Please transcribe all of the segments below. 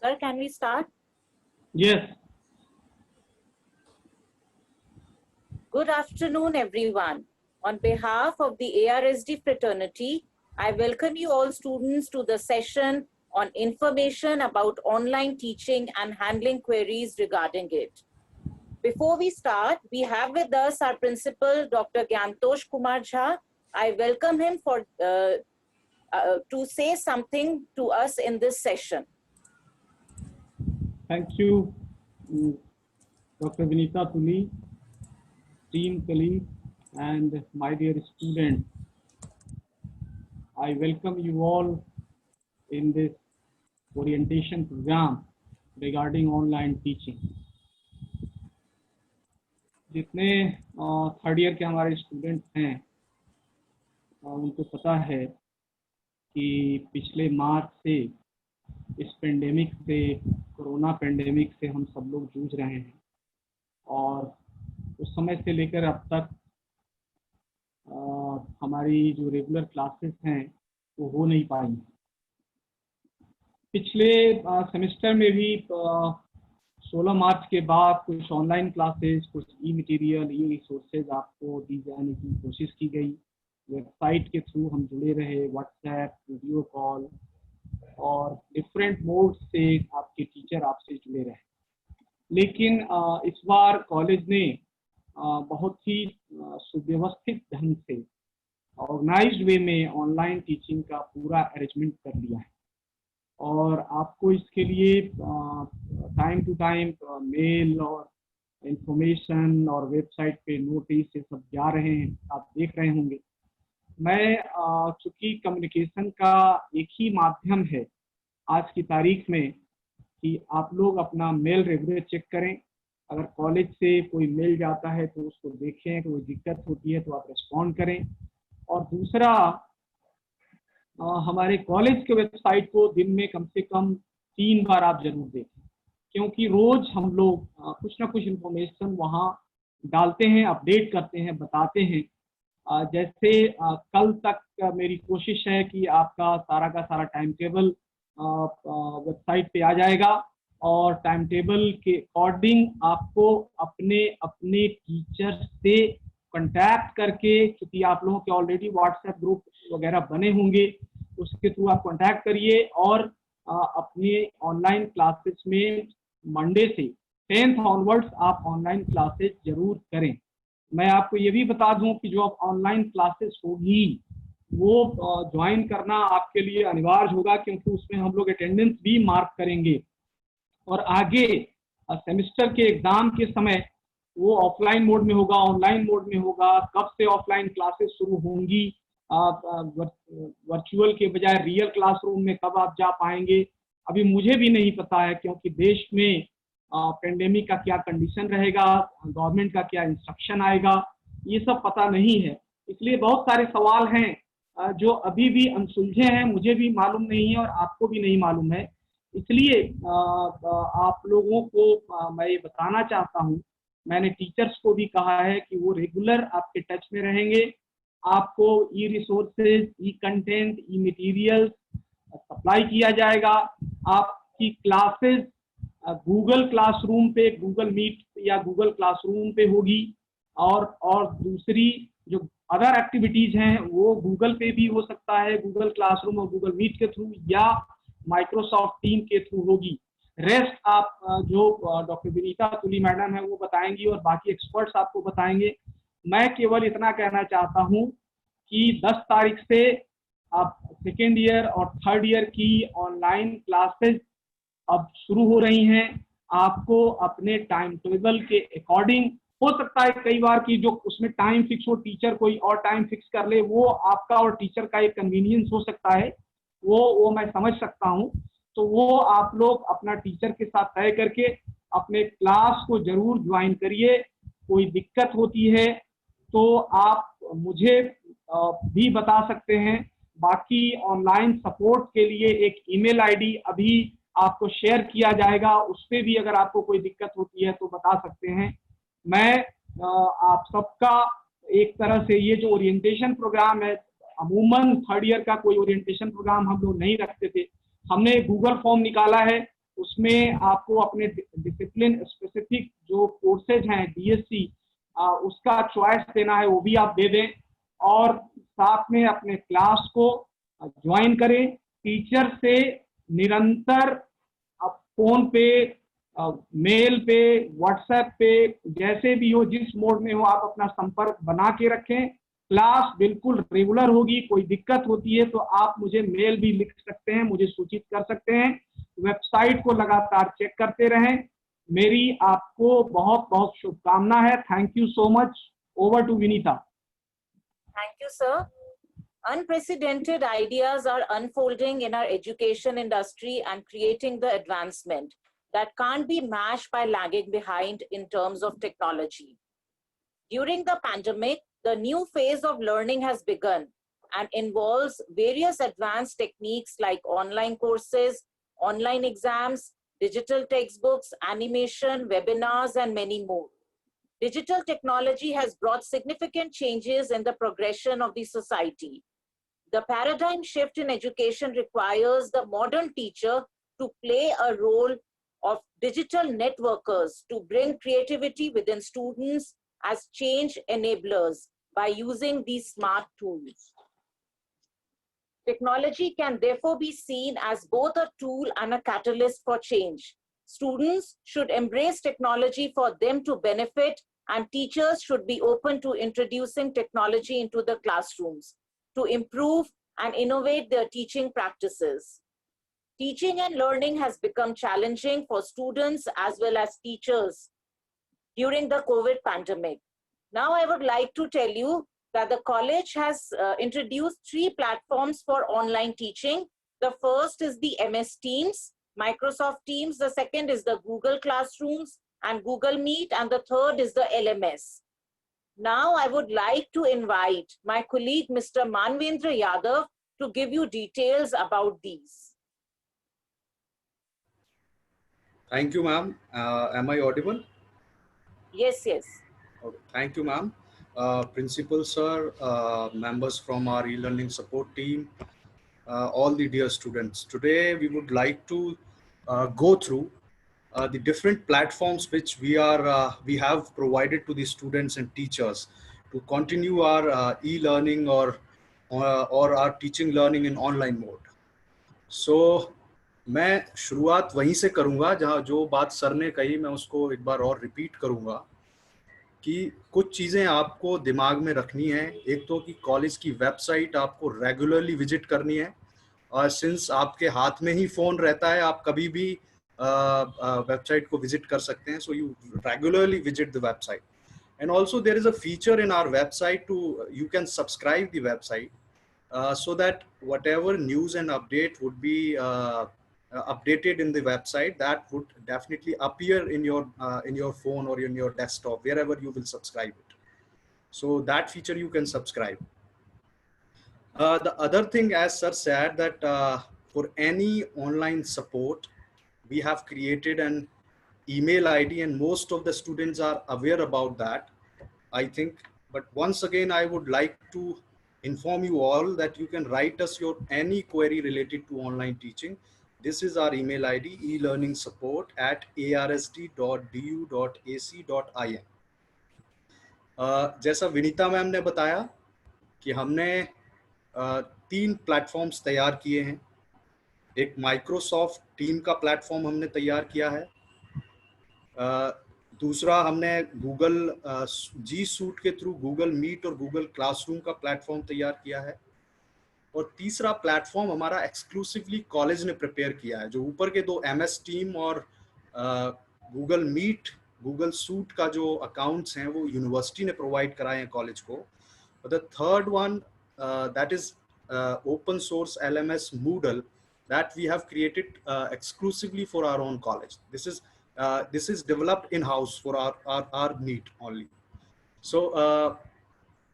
Sir, can we start? Yes. Good afternoon, everyone. On behalf of the ARSD fraternity, I welcome you all students to the session on information about online teaching and handling queries regarding it. Before we start, we have with us our principal, Dr. Gyantosh Kumar Jha. I welcome him to say something to us in this session. Thank you, Dr. Vinita Tuli, team colleague, and my dear students. I welcome you all in this orientation program regarding online teaching. जितने third year के हमारे students हैं उनको पता है कि पिछले मार्च से इस पेंडेमिक से, कोरोना पेंडेमिक से हम सब लोग जूझ रहे हैं और उस समय से लेकर अब तक हमारी जो रेगुलर क्लासेस हैं वो हो नहीं पाई। पिछले सेमेस्टर में भी 16 मार्च के बाद कुछ ऑनलाइन क्लासेस, कुछ ई मटेरियल, ई रिसोर्सेज आपको दी जाने की कोशिश की गई। वेबसाइट के थ्रू हम जुड़े रहे, व्हाट्सएप, वीडियो कॉल और डिफरेंट मोड से आपके टीचर आपसे जुड़े रहे। लेकिन इस बार कॉलेज ने बहुत ही सुव्यवस्थित ढंग से, ऑर्गेनाइज्ड वे में ऑनलाइन टीचिंग का पूरा अरेंजमेंट कर लिया है और आपको इसके लिए टाइम टू टाइम मेल और इंफॉर्मेशन और वेबसाइट पे नोटिस ये सब जा रहे हैं, आप देख रहे होंगे। मैं चूँकि कम्युनिकेशन का एक ही माध्यम है आज की तारीख में कि आप लोग अपना मेल रेगुलर चेक करें। अगर कॉलेज से कोई मेल जाता है तो उसको देखें, कोई दिक्कत होती है तो आप रिस्पॉन्ड करें। और दूसरा, हमारे कॉलेज के वेबसाइट को दिन में कम से कम 3 बार आप जरूर देखें, क्योंकि रोज हम लोग कुछ ना कुछ इन्फॉर्मेशन वहाँ डालते हैं, अपडेट करते हैं, बताते हैं। जैसे कल तक मेरी कोशिश है कि आपका सारा का सारा टाइम टेबल वेबसाइट पे आ जाएगा और टाइम टेबल के अकॉर्डिंग आपको अपने अपने टीचर से कांटेक्ट करके, क्योंकि आप लोगों के ऑलरेडी व्हाट्सएप ग्रुप वगैरह बने होंगे, उसके थ्रू आप कांटेक्ट करिए और अपने ऑनलाइन क्लासेस में मंडे से 10th ऑनवर्ड्स आप ऑनलाइन क्लासेस जरूर करें। मैं आपको ये भी बता दूं कि जो अब ऑनलाइन क्लासेस होगी वो ज्वाइन करना आपके लिए अनिवार्य होगा, क्योंकि उसमें हम लोग अटेंडेंस भी मार्क करेंगे और आगे सेमेस्टर के एग्जाम के समय वो ऑफलाइन मोड में होगा, ऑनलाइन मोड में होगा। कब से ऑफलाइन क्लासेस शुरू होंगी, वर्चुअल के बजाय रियल क्लासरूम में कब आप जा पाएंगे, अभी मुझे भी नहीं पता है, क्योंकि देश में पेंडेमिक का क्या कंडीशन रहेगा, गवर्नमेंट का क्या इंस्ट्रक्शन आएगा, ये सब पता नहीं है। इसलिए बहुत सारे सवाल हैं जो अभी भी अनसुलझे हैं, मुझे भी मालूम नहीं है और आपको भी नहीं मालूम है। इसलिए आप लोगों को मैं ये बताना चाहता हूँ, मैंने टीचर्स को भी कहा है कि वो रेगुलर आपके टच में रहेंगे। आपको ई रिसोर्सेज, ई कंटेंट, ई मटेरियल सप्लाई किया जाएगा। आपकी क्लासेस गूगल क्लासरूम पे, गूगल मीट या गूगल क्लासरूम पे होगी और दूसरी जो अदर एक्टिविटीज हैं वो गूगल पे भी हो सकता है, गूगल क्लासरूम और गूगल मीट के थ्रू या माइक्रोसॉफ्ट टीम के थ्रू होगी। रेस्ट आप जो डॉक्टर विनीता तुली मैडम है वो बताएंगी और बाकी एक्सपर्ट्स आपको बताएंगे। मैं केवल इतना कहना चाहता हूं कि 10 तारीख से आप सेकेंड ईयर और थर्ड ईयर की ऑनलाइन क्लासेस अब शुरू हो रही हैं। आपको अपने टाइम टेबल के अकॉर्डिंग, हो सकता है कई बार की जो उसमें टाइम फिक्स हो, टीचर कोई और टाइम फिक्स कर ले, वो आपका और टीचर का एक कन्वीनियंस हो सकता है, वो मैं समझ सकता हूं। तो वो आप लोग अपना टीचर के साथ तय करके अपने क्लास को जरूर ज्वाइन करिए। कोई दिक्कत होती है तो आप मुझे भी बता सकते हैं। बाकी ऑनलाइन सपोर्ट के लिए एक ईमेल आईडी अभी आपको शेयर किया जाएगा, उस पर भी अगर आपको कोई दिक्कत होती है तो बता सकते हैं। मैं आप सबका एक तरह से ये जो ओरिएंटेशन प्रोग्राम है, अमूमन थर्ड ईयर का कोई ओरिएंटेशन प्रोग्राम हम लोग नहीं रखते थे, हमने गूगल फॉर्म निकाला है, उसमें आपको अपने डिसिप्लिन स्पेसिफिक जो कोर्सेज हैं डीएससी उसका चॉइस देना है, वो भी आप दे दें। और साथ में अपने क्लास को ज्वाइन करें। टीचर से निरंतर आप फोन पे, मेल पे, व्हाट्सएप पे, जैसे भी हो, जिस मोड में हो, आप अपना संपर्क बना के रखें। क्लास बिल्कुल रेगुलर होगी। कोई दिक्कत होती है तो आप मुझे मेल भी लिख सकते हैं, मुझे सूचित कर सकते हैं। वेबसाइट को लगातार चेक करते रहें। मेरी आपको बहुत बहुत शुभकामना है। Thank you so much. Over to Vinita. Thank you, sir. Unprecedented ideas are unfolding in our education industry and creating the advancement that can't be matched by lagging behind in terms of technology. During the pandemic, the new phase of learning has begun and involves various advanced techniques like online courses, online exams, digital textbooks, animation, webinars, and many more. Digital technology has brought significant changes in the progression of the society. The paradigm shift in education requires the modern teacher to play a role of digital networkers to bring creativity within students as change enablers by using these smart tools. Technology can therefore be seen as both a tool and a catalyst for change. Students should embrace technology for them to benefit, and teachers should be open to introducing technology into the classrooms to improve and innovate their teaching practices. Teaching and learning has become challenging for students as well as teachers during the COVID pandemic. Now, I would like to tell you that the college has introduced 3 platforms for online teaching. The first is the MS Teams, Microsoft Teams. The second is the Google Classrooms and Google Meet. And the third is the LMS. Now, I would like to invite my colleague, Mr. Manvendra Yadav, to give you details about these. Thank you, ma'am. Am I audible? Yes, yes. Okay. Thank you, ma'am. Principal sir, members from our e-learning support team, all the dear students. Today, we would like to go through the different platforms which we have provided to the students and teachers to continue our e-learning or our teaching learning in online mode. So, मैं शुरुआत वहीं से करूंगा जहां जो बात sir ने कही, मैं उसको एक बार और रिपीट करूंगा कि कुछ चीज़ें आपको दिमाग में रखनी है। एक तो कि कॉलेज की वेबसाइट आपको रेगुलरली विजिट करनी है, और सिंस आपके हाथ में ही फ़ोन रहता है, आप कभी भी वेबसाइट को विजिट कर सकते हैं. So you regularly visit the website. And also there is a feature in our website to you can subscribe the website so that whatever news and update would be updated in the website, that would definitely appear in your phone or in your desktop, wherever you will subscribe it. So that feature you can subscribe. The other thing, as sir said, that for any online support, we have created an email ID, and most of the students are aware about that, I think. But once again, I would like to inform you all that you can write us your any query related to online teaching. This is our email ID, elearningsupport@arsd.du.ac.in. जैसा Vinita ma'am ने बताया कि हमने 3 platforms तैयार किए हैं. एक Microsoft team का प्लेटफॉर्म हमने तैयार किया है. दूसरा हमने गूगल जी सूट के थ्रू गूगल मीट और गूगल क्लासरूम का प्लेटफॉर्म तैयार किया है. और तीसरा प्लेटफॉर्म हमारा एक्सक्लूसिवली कॉलेज ने प्रिपेयर किया है. जो ऊपर के 2 MS टीम और गूगल मीट, गूगल सूट का जो अकाउंट्स हैं वो यूनिवर्सिटी ने प्रोवाइड कराए हैं कॉलेज को. और the third one that is open source LMS Moodle that we have created exclusively for our own college. This is developed in-house for our need only. So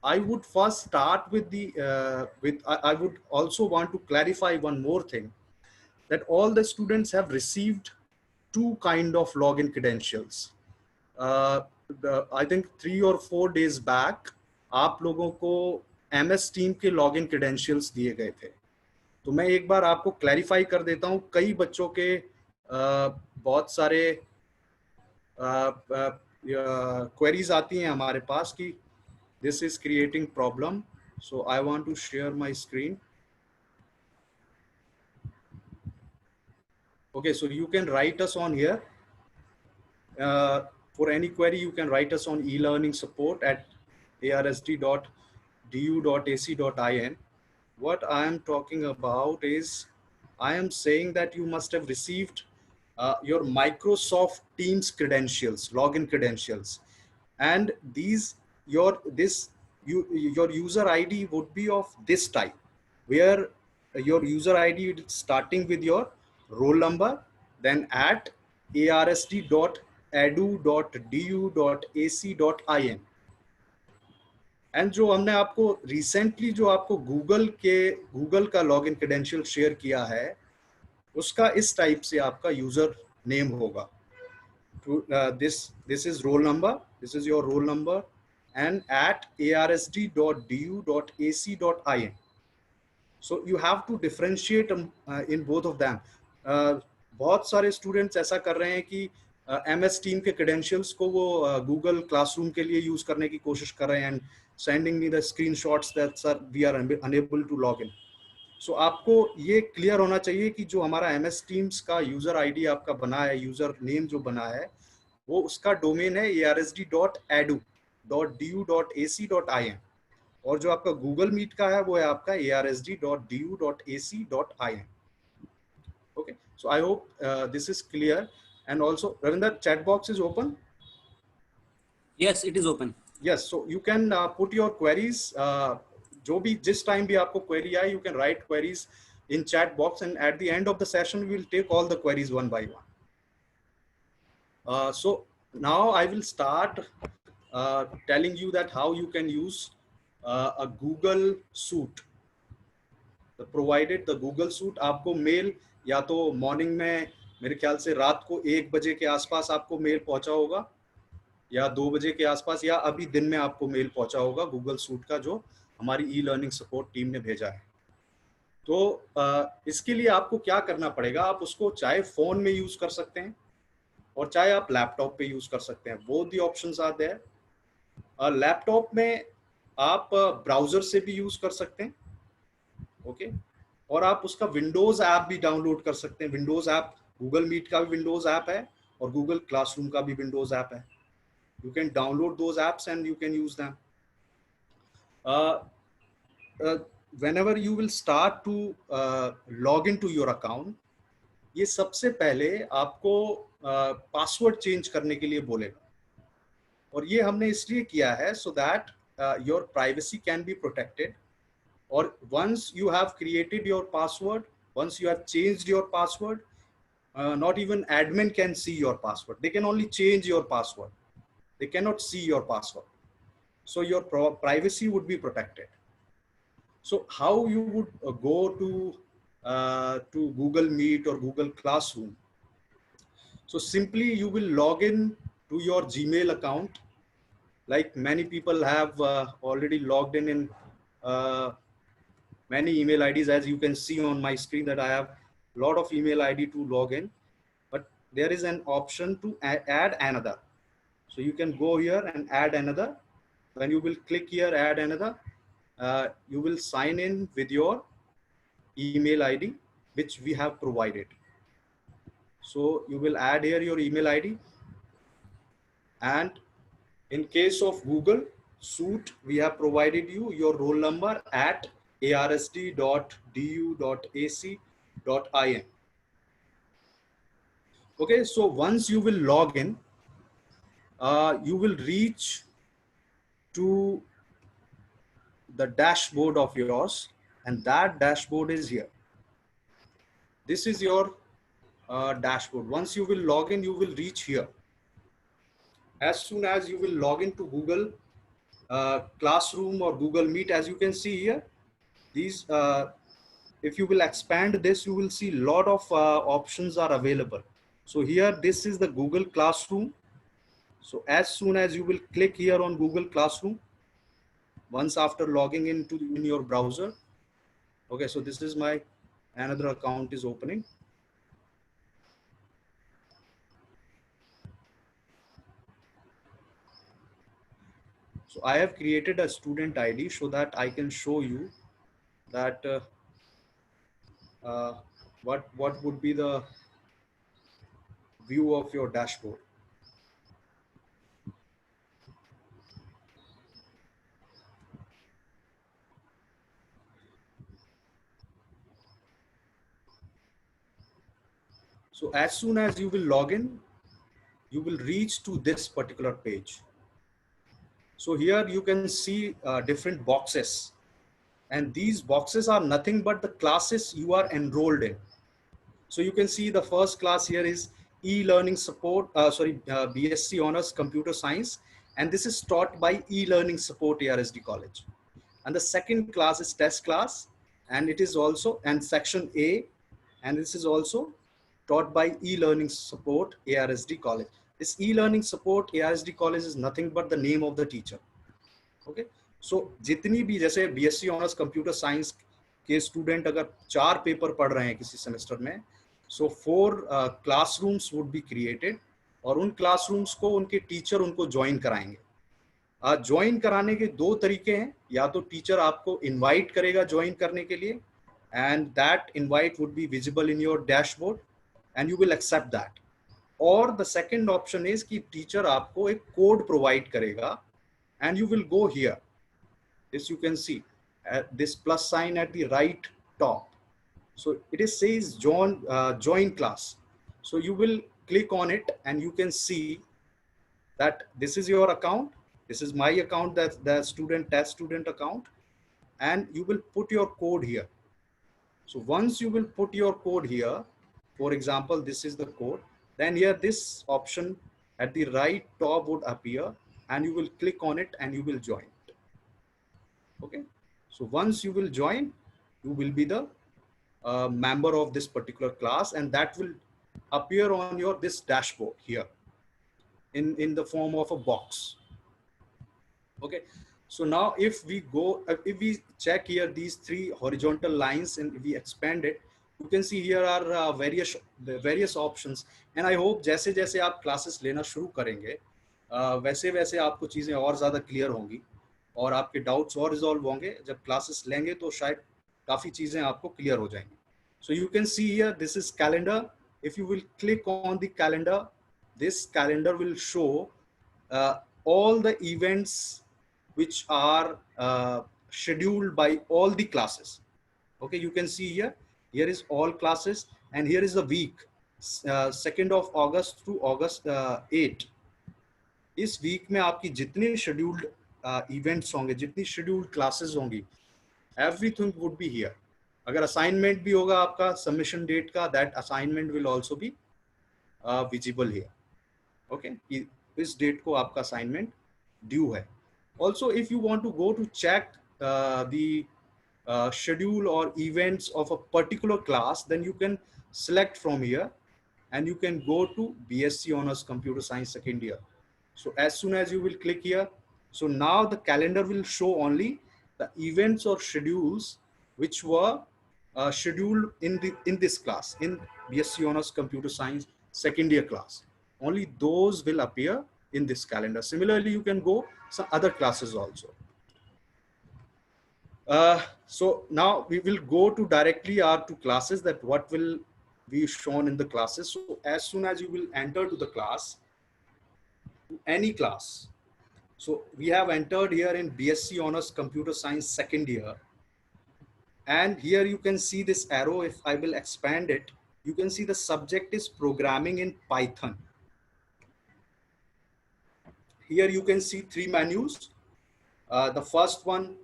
I would first start with I would also want to clarify one more thing, that all the students have received 2 kind of login credentials. I think 3 or 4 days back आप लोगों को MS Team के login credentials दिए गए थे. तो मैं एक बार आपको क्लैरिफाई कर देता हूँ. कई बच्चों के बहुत सारे क्वेरीज आती हैं हमारे पास कि this is creating problem. So I want to share my screen. Okay, so you can write us on here. For any query, you can write us on e-learning support at arsd.du.ac.in. What I am talking about is, I am saying that you must have received your Microsoft Teams credentials, login credentials, and your user ID would be of this type, where your user ID is starting with your roll number, then at arsd.edu.du.ac.in. And जो हमने आपको recently जो आपको Google का login credential share किया है, उसका इस टाइप से आपका यूजर नेम होगा. This is roll number, this is your roll number, and at arsd.du.ac.in. So you have to differentiate in both of them. बहुत सारे स्टूडेंट्स ऐसा कर रहे हैं कि MS टीम के क्रेडेंशियल्स को वो गूगल क्लासरूम के लिए यूज करने की कोशिश कर रहे हैं and sending me the screenshots that sir we are unable to log in. So आपको ये क्लियर होना चाहिए कि जो हमारा MS टीम्स का यूजर आईडी आपका बना है, यूजर नेम जो बना है, वो उसका डोमेन है arsd.edu.ac.in, और जो आपका गूगल मीट का है वो है आपका arsd.du.ac.in. Okay, so I hope this is clear. And also, Ravinder, chat box is open? Yes, it is open. Yes, so you can put your queries. जो भी जिस टाइम भी आपको query आए, you can write queries in chat box, and at the end of the session we will take all the queries one by one. So now I will start telling you that how you can use a Google Suite. Provided the Google Suite आपको mail या तो morning में, मेरे ख्याल से रात को 1 बजे के आसपास आपको मेल पहुंचा होगा, या 2 बजे के आसपास, या अभी दिन में आपको मेल पहुंचा होगा गूगल सूट का, जो हमारी ई लर्निंग सपोर्ट टीम ने भेजा है. तो इसके लिए आपको क्या करना पड़ेगा, आप उसको चाहे फोन में यूज कर सकते हैं और चाहे आप लैपटॉप पे यूज कर सकते हैं. Both the options are there. Laptop में आप ब्राउजर से भी यूज कर सकते हैं, ओके, और आप उसका विंडोज ऐप भी डाउनलोड कर सकते हैं. विंडोज ऐप, गूगल मीट का भी विंडोज ऐप है और गूगल क्लासरूम का भी विंडोज ऐप है. You can download those apps and you can use them. Whenever you will start to log into your account, ये सबसे पहले आपको पासवर्ड चेंज करने के लिए बोलेगा, और ये हमने इसलिए किया है so that your privacy can be protected. Or once you have created your password, once you have changed your password, not even admin can see your password. They can only change your password. They cannot see your password. So your privacy would be protected. So how you would go to Google Meet or Google Classroom? So simply you will log in to your Gmail account. Like many people have already logged in many email IDs, as you can see on my screen that I have a lot of email ID to log in, but there is an option to add another. So you can go here and add another. When you will click here, add another, you will sign in with your email ID, which we have provided. So you will add here your email ID. And in case of Google Suite, we have provided you your roll number at arsd.du.ac.in. Okay, so once you will log in, you will reach to the dashboard of yours, and that dashboard is here. This is your dashboard. Once you will log in, you will reach here. As soon as you will log into Google Classroom or Google Meet, as you can see here, these, if you will expand this, you will see a lot of options are available. So here, this is the Google Classroom. So as soon as you will click here on Google Classroom, once after logging in your browser, okay, so this is my another account is opening. So I have created a student ID so that I can show you that what would be the view of your dashboard. So as soon as you will log in, you will reach to this particular page. So here you can see different boxes, and these boxes are nothing but the classes you are enrolled in. So you can see the first class here is e-learning support, BSc Honors Computer Science, and this is taught by e-learning support ARSD College. And the second class is test class, and it is also, and section A, and this is also taught by e-learning support ARSD College. This e-learning support ARSD College is nothing but the name of the teacher. Okay, so जितनी भी जैसे BSc Honors Computer Science के student अगर 4 paper पढ़ रहे हैं किसी semester में, so 4 classrooms would be created, और उन classrooms को उनके टीचर उनको ज्वाइन कराएंगे. ज्वाइन कराने के 2 तरीके हैं. या तो टीचर आपको इनवाइट करेगा ज्वाइन करने के लिए, and that invite would be visible in your dashboard and you will accept that. और द सेकंड ऑप्शन इज कि टीचर आपको एक कोड प्रोवाइड करेगा and you will go here. This you can see this plus sign at the right top. So it is says join class. So you will click on it and you can see that this is your account. This is my account, that's the test student account, and you will put your code here. So once you will put your code here, for example, this is the code, then here this option at the right top would appear, and you will click on it and you will join. Okay, so once you will join, you will be the member of this particular class, and that will appear on your this dashboard here in the form of a box. Okay, so now if we go, if we check here these 3 horizontal lines and if we expand it, you can see here are various options, and I hope जैसे जैसे आप classes लेना शुरू करेंगे, वैसे वैसे आपको चीज़ें और ज़्यादा क्लियर होंगी और आपके डाउट्स और रिजॉल्व होंगे. जब क्लासेस लेंगे तो शायद काफ़ी चीज़ें आपको क्लियर हो जाएंगी. So you can see here this is calendar. If you will click on the calendar, this calendar will show all the events which are scheduled by all the classes. Okay, you can see here is all classes, and here is the week, 2nd of August to August 8. इस week में आपकी जितने scheduled events होंगे, जितनी scheduled classes होंगी, everything would be here. अगर assignment भी होगा आपका सबमिशन डेट का, that assignment will also be visible here. Okay, इस डेट को आपका असाइनमेंट ड्यू है. Also if you want to go to check the schedule or events of a particular class, then you can select from here and you can go to BSc Honors Computer Science second year. So as soon as you will click here, so now the calendar will show only the events or schedules which were scheduled in this class, in BSc Honors Computer Science second year class. Only those will appear in this calendar. Similarly, you can go some other classes also. So now we will go to directly our two classes, that what will be shown in the classes. So as soon as you will enter to the class, any class. So we have entered here in BSc Honors Computer Science second year, and here you can see this arrow. If I will expand it, you can see the subject is programming in Python. Here you can see 3 menus. The first one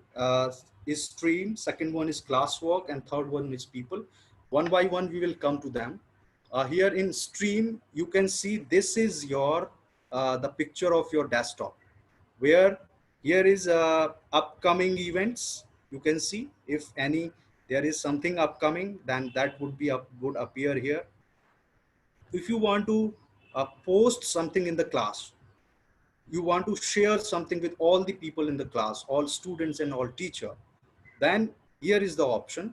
is stream, second one is classwork, and third one is people. One by one we will come to them. Here in stream, you can see this is your the picture of your desktop, where here is upcoming events. You can see if any there is something upcoming, then that would be would appear here. If you want to post something in the class, you want to share something with all the people in the class, all students and all teacher, then here is the option.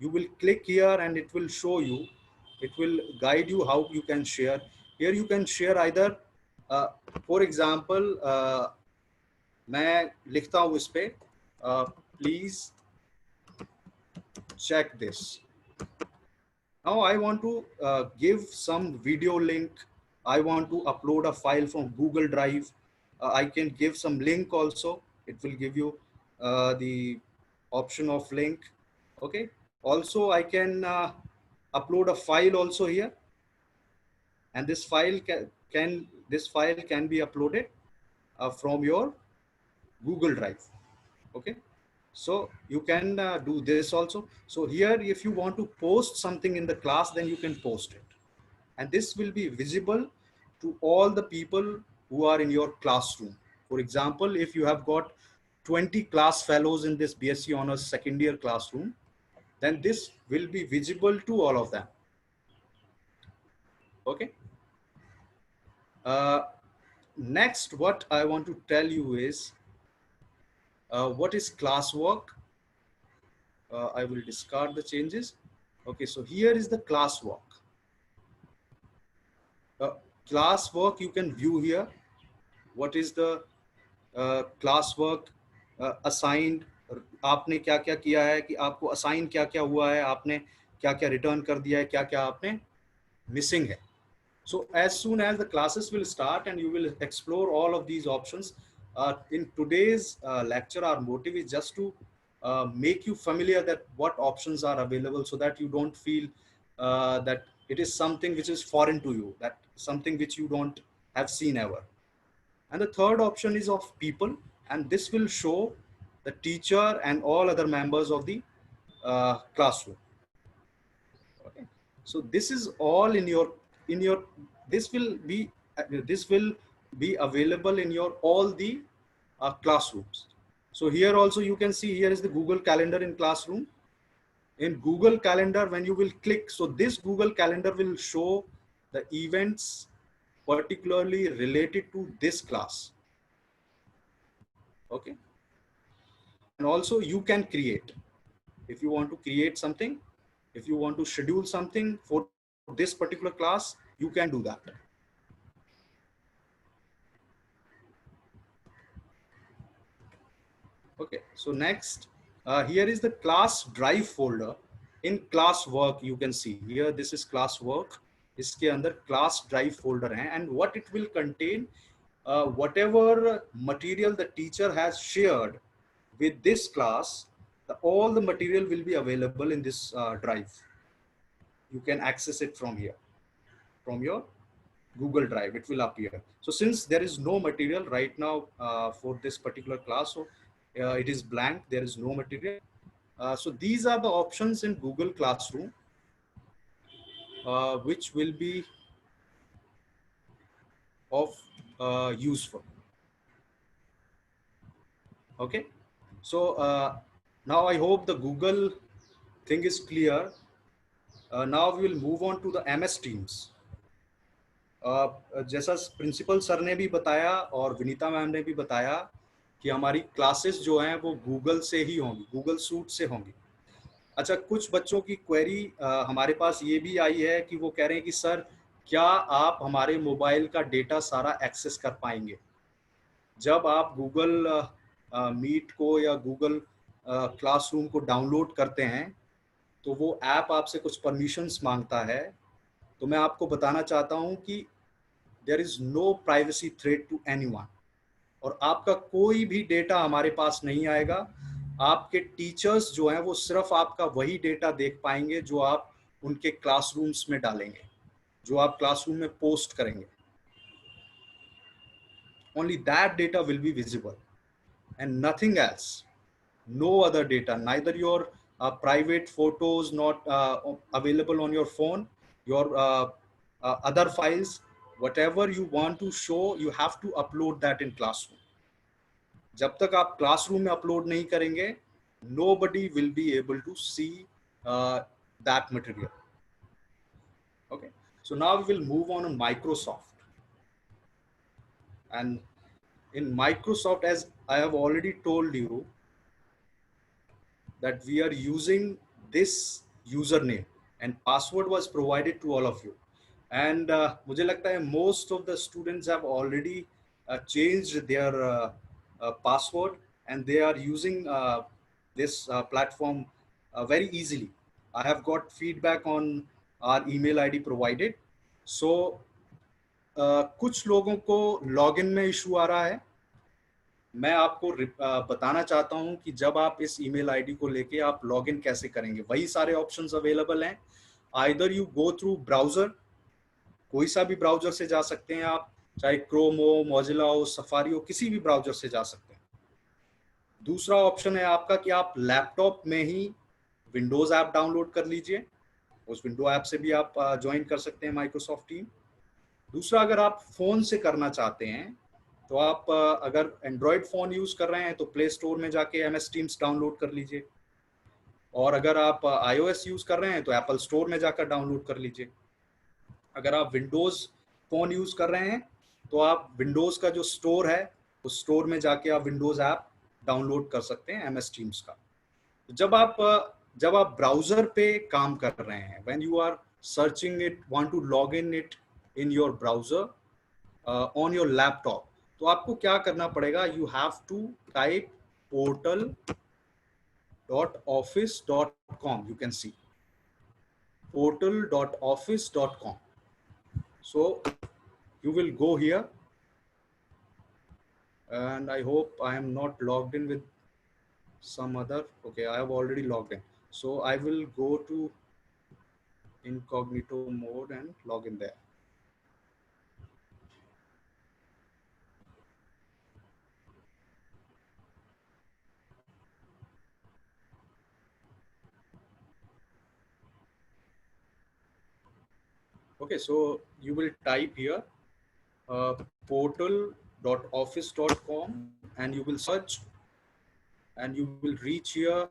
You will click here and it will show you, it will guide you how you can share. Here you can share either, for example, मैं लिखता हूँ इस पे, please check this. Now I want to give some video link. I want to upload a file from Google Drive. I can give some link also. It will give you the option of link. Okay. Also, I can upload a file also here, and this file can be uploaded from your Google Drive. Okay. So you can do this also. So here, if you want to post something in the class, then you can post it. And this will be visible to all the people who are in your classroom. For example, if you have got 20 class fellows in this BSc Honors second year classroom, then this will be visible to all of them. Okay. Next, what I want to tell you is what is classwork. I will discard the changes. Okay, so here is the classwork. Classwork you can view here. What is the classwork assigned? आपने क्या क्या किया है, कि आपको assign क्या क्या हुआ है, आपने क्या क्या return कर दिया है, क्या क्या आपने missing है. So as soon as the classes will start and you will explore all of these options, in today's lecture, our motive is just to make you familiar that what options are available, so that you don't feel that it is something which is foreign to you, that something which you don't have seen ever. And the third option is of people, and this will show the teacher and all other members of the classroom. Okay. So this is all in your this will be available in your all the classrooms. So here also you can see, here is the Google Calendar in classroom. In Google Calendar, when you will click, so this Google Calendar will show the events particularly related to this class. Okay. And also you can create, if you want to create something, if you want to schedule something for this particular class, you can do that. Okay, so next, here is the class drive folder. In class work, you can see here, this is class work. इसके अंदर class drive folder है, and what it will contain, whatever material the teacher has shared with this class, all the material will be available in this drive. You can access it from here, from your Google Drive. It will appear. So since there is no material right now for this particular class, so it is blank, there is no material. So these are the options in Google Classroom which will be of useful. Okay, so now I hope the Google thing is clear. Now we will move on to the MS Teams. जैसा principal sir ने भी बताया और Vinita ma'am ने भी बताया कि हमारी क्लासेस जो हैं वो गूगल से ही होंगी, गूगल सूट से होंगी. अच्छा, कुछ बच्चों की क्वेरी हमारे पास ये भी आई है कि वो कह रहे हैं कि सर क्या आप हमारे मोबाइल का डेटा सारा एक्सेस कर पाएंगे. जब आप गूगल मीट को या गूगल क्लासरूम को डाउनलोड करते हैं तो वो ऐप आपसे कुछ परमिशंस मांगता है. तो मैं आपको बताना चाहता हूं कि there is no privacy threat to anyone, और आपका कोई भी डेटा हमारे पास नहीं आएगा. आपके टीचर्स जो हैं वो सिर्फ आपका वही डेटा देख पाएंगे जो आप उनके क्लासरूम्स में डालेंगे, जो आप क्लासरूम में पोस्ट करेंगे. Only that data will be visible and nothing else. No other data, neither your private photos not available on your phone, your other files, whatever you want to show, you have to upload that in classroom. जब तक आप classroom में upload नहीं करेंगे, nobody will be able to see that material. Okay, so now we will move on Microsoft. And in Microsoft, as I have already told you, that we are using this username and password was provided to all of you. And मुझे लगता है most of the students have already changed their password, and they are using this platform very easily. I have got feedback on our email ID provided. So कुछ लोगों को login में issue आ रहा है. मैं आपको बताना चाहता हूं कि जब आप इस ईमेल आईडी को लेके आप लॉगिन कैसे करेंगे. वही सारे ऑप्शंस अवेलेबल हैं. Either you go through browser, कोई सा भी ब्राउजर से जा सकते हैं आप, चाहे क्रोम हो, मोजिला हो, सफारी हो, किसी भी ब्राउजर से जा सकते हैं. दूसरा ऑप्शन है आपका कि आप लैपटॉप में ही विंडोज ऐप डाउनलोड कर लीजिए. उस विंडो ऐप से भी आप ज्वाइन कर सकते हैं माइक्रोसॉफ्ट टीम. दूसरा, अगर आप फोन से करना चाहते हैं तो आप अगर एंड्रॉयड फोन यूज कर रहे हैं तो प्ले स्टोर में जाके MS टीम्स डाउनलोड कर लीजिए, और अगर आप iOS यूज कर रहे हैं तो एप्पल स्टोर में जाकर डाउनलोड कर लीजिए. अगर आप विंडोज फोन यूज कर रहे हैं तो आप विंडोज का जो स्टोर है उस स्टोर में जाके आप विंडोज ऐप डाउनलोड कर सकते हैं MS टीम्स का. जब आप ब्राउजर पे काम कर रहे हैं, when you are searching it, want to log in it in your browser on your laptop, तो आपको क्या करना पड़ेगा? You have to type portal.office.com. you can see portal.office.com. so you will go here, and I hope I am not logged in with some other. Okay, I have already logged in, so I will go to incognito mode and log in there. Okay, so you will type here portal.office.com, and you will search, and you will reach here.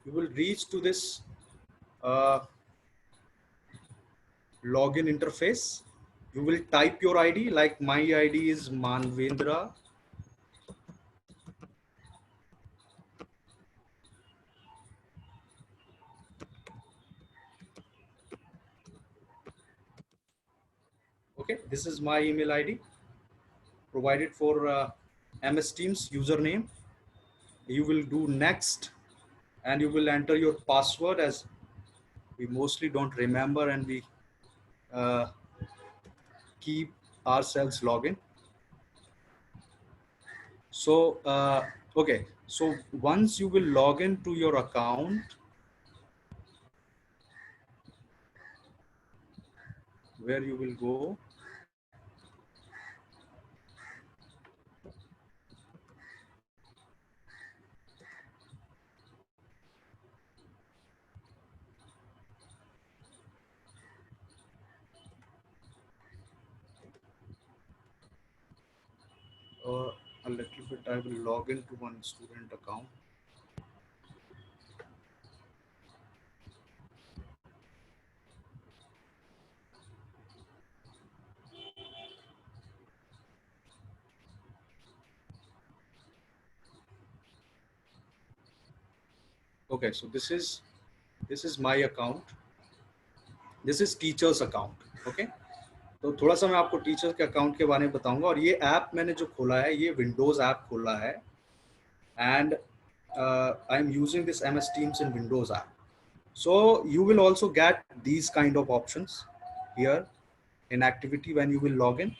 You will reach to this login interface. You will type your ID, like my ID is Manvendra. Okay, this is my email ID provided for MS Teams username. You will do next, and you will enter your password, as we mostly don't remember, and we keep ourselves login. So okay, so once you will log into your account, where you will go, a little bit, I will log into one student account. Okay, so this is my account. This is teacher's account. Okay, तो थोड़ा सा मैं आपको teacher के account के बारे में बताऊंगा. और ये ऐप मैंने जो खोला है, ये विंडोज ऐप खोला है, and I am using this MS Teams in Windows app. So you will also get these kind of options here in activity when you will log in.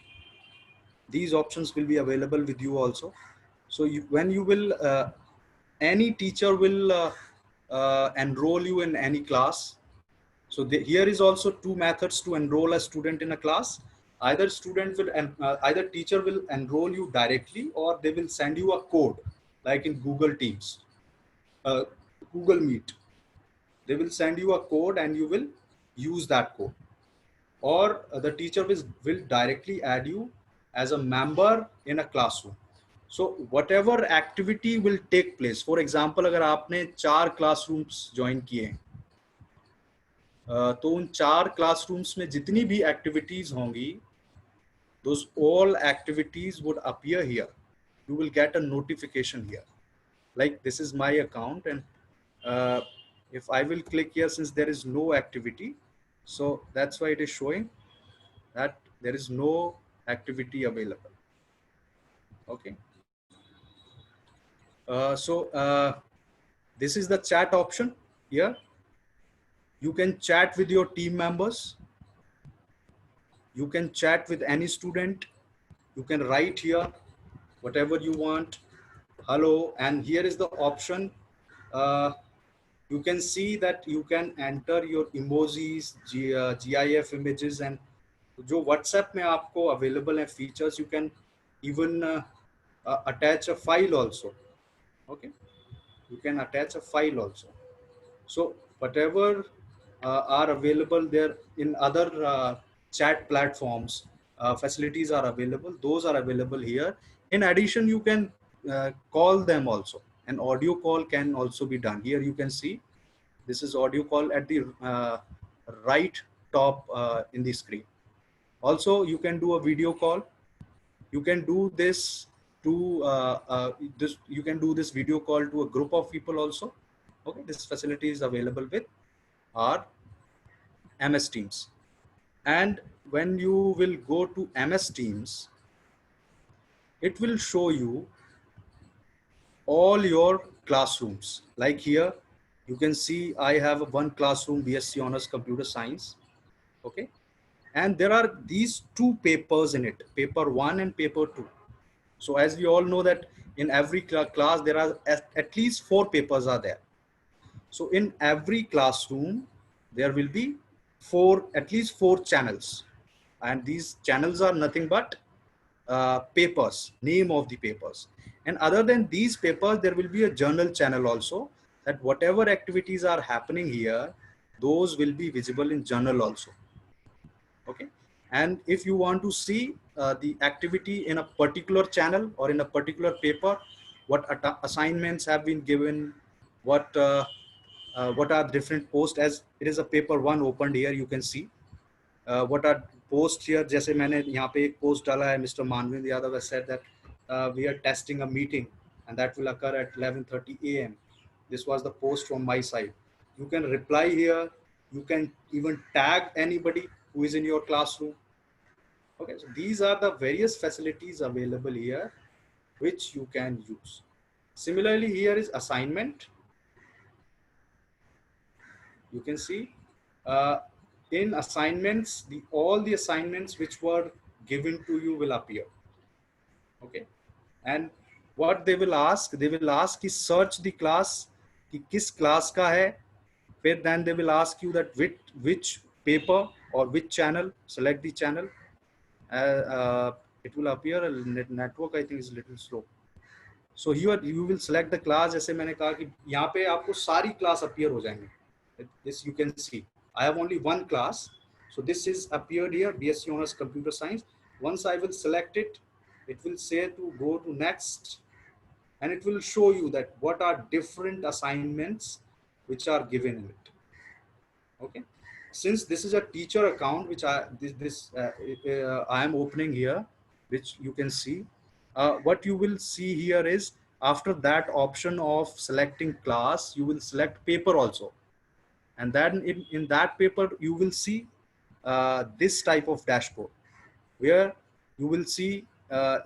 These options will be available with you also. So when you will any teacher will enroll you in any class. So here is also two methods to enroll a student in a class. Either either teacher will enroll you directly, or they will send you a code, like in Google Teams, Google Meet. They will send you a code and you will use that code, or the teacher will directly add you as a member in a classroom. So whatever activity will take place, for example, अगर आपने 4 classrooms join किए हैं, तो उन 4 classrooms में जितनी भी activities होंगी, those all activities would appear here. You will get a notification here. Like this is my account, and If I will click here, since there is no activity, so that's why it is showing that there is no activity available. Okay. This is the chat option here. You can chat with your team members. You can chat with any student. You can write here whatever you want. Hello, and here is the option. You can see that you can enter your emojis, GIF images, and जो WhatsApp में आपको available है features, you can even attach a file also. Okay, you can attach a file also. So whatever are available there in other chat platforms, facilities are available. Those are available here. In addition, you can call them also. An audio call can also be done. Here you can see this is audio call at the right top in the screen. Also, you can do a video call. You can do this to you can do this video call to a group of people also. Okay, this facility is available with our MS Teams. And when you will go to MS Teams, it will show you all your classrooms. Like here, you can see I have one classroom, BSc Honors Computer Science. Okay. And there are these two papers in it, paper 1 and paper 2. So as we all know that in every class, there are at least 4 papers are there. So in every classroom, there will be at least four channels. And these channels are nothing but papers, name of the papers. And other than these papers, there will be a journal channel also, that whatever activities are happening here, those will be visible in journal also. Okay. And if you want to see the activity in a particular channel or in a particular paper, what assignments have been given, what are different posts, as it is a paper 1 opened here, you can see what are posts here. जैसे मैंने यहाँ पे एक post डाला है, Mr. Manvind Yadav has said that we are testing a meeting and that will occur at 11:30 a.m. This was the post from my side. You can reply here. You can even tag anybody who is in your classroom. Okay, so these are the various facilities available here which you can use. Similarly, here is assignment. You can see in assignments, all the assignments which were given to you will appear. Okay, and what they will ask is search the class, कि किस class का है. Then they will ask you that which paper or which channel. Select the channel. It will appear. Network I think is a little slow. So here you will select the class. जैसे मैंने कहा कि यहाँ पे आपको सारी class appear हो जाएंगे. This you can see. I have only one class. So this is appeared here, BSc Honors Computer Science. Once I will select it, it will say to go to next, and it will show you that what are different assignments which are given in it. Okay. Since this is a teacher account, which I am opening here, which you can see, what you will see here is after that option of selecting class, you will select paper also. And then in that paper, you will see this type of dashboard where you will see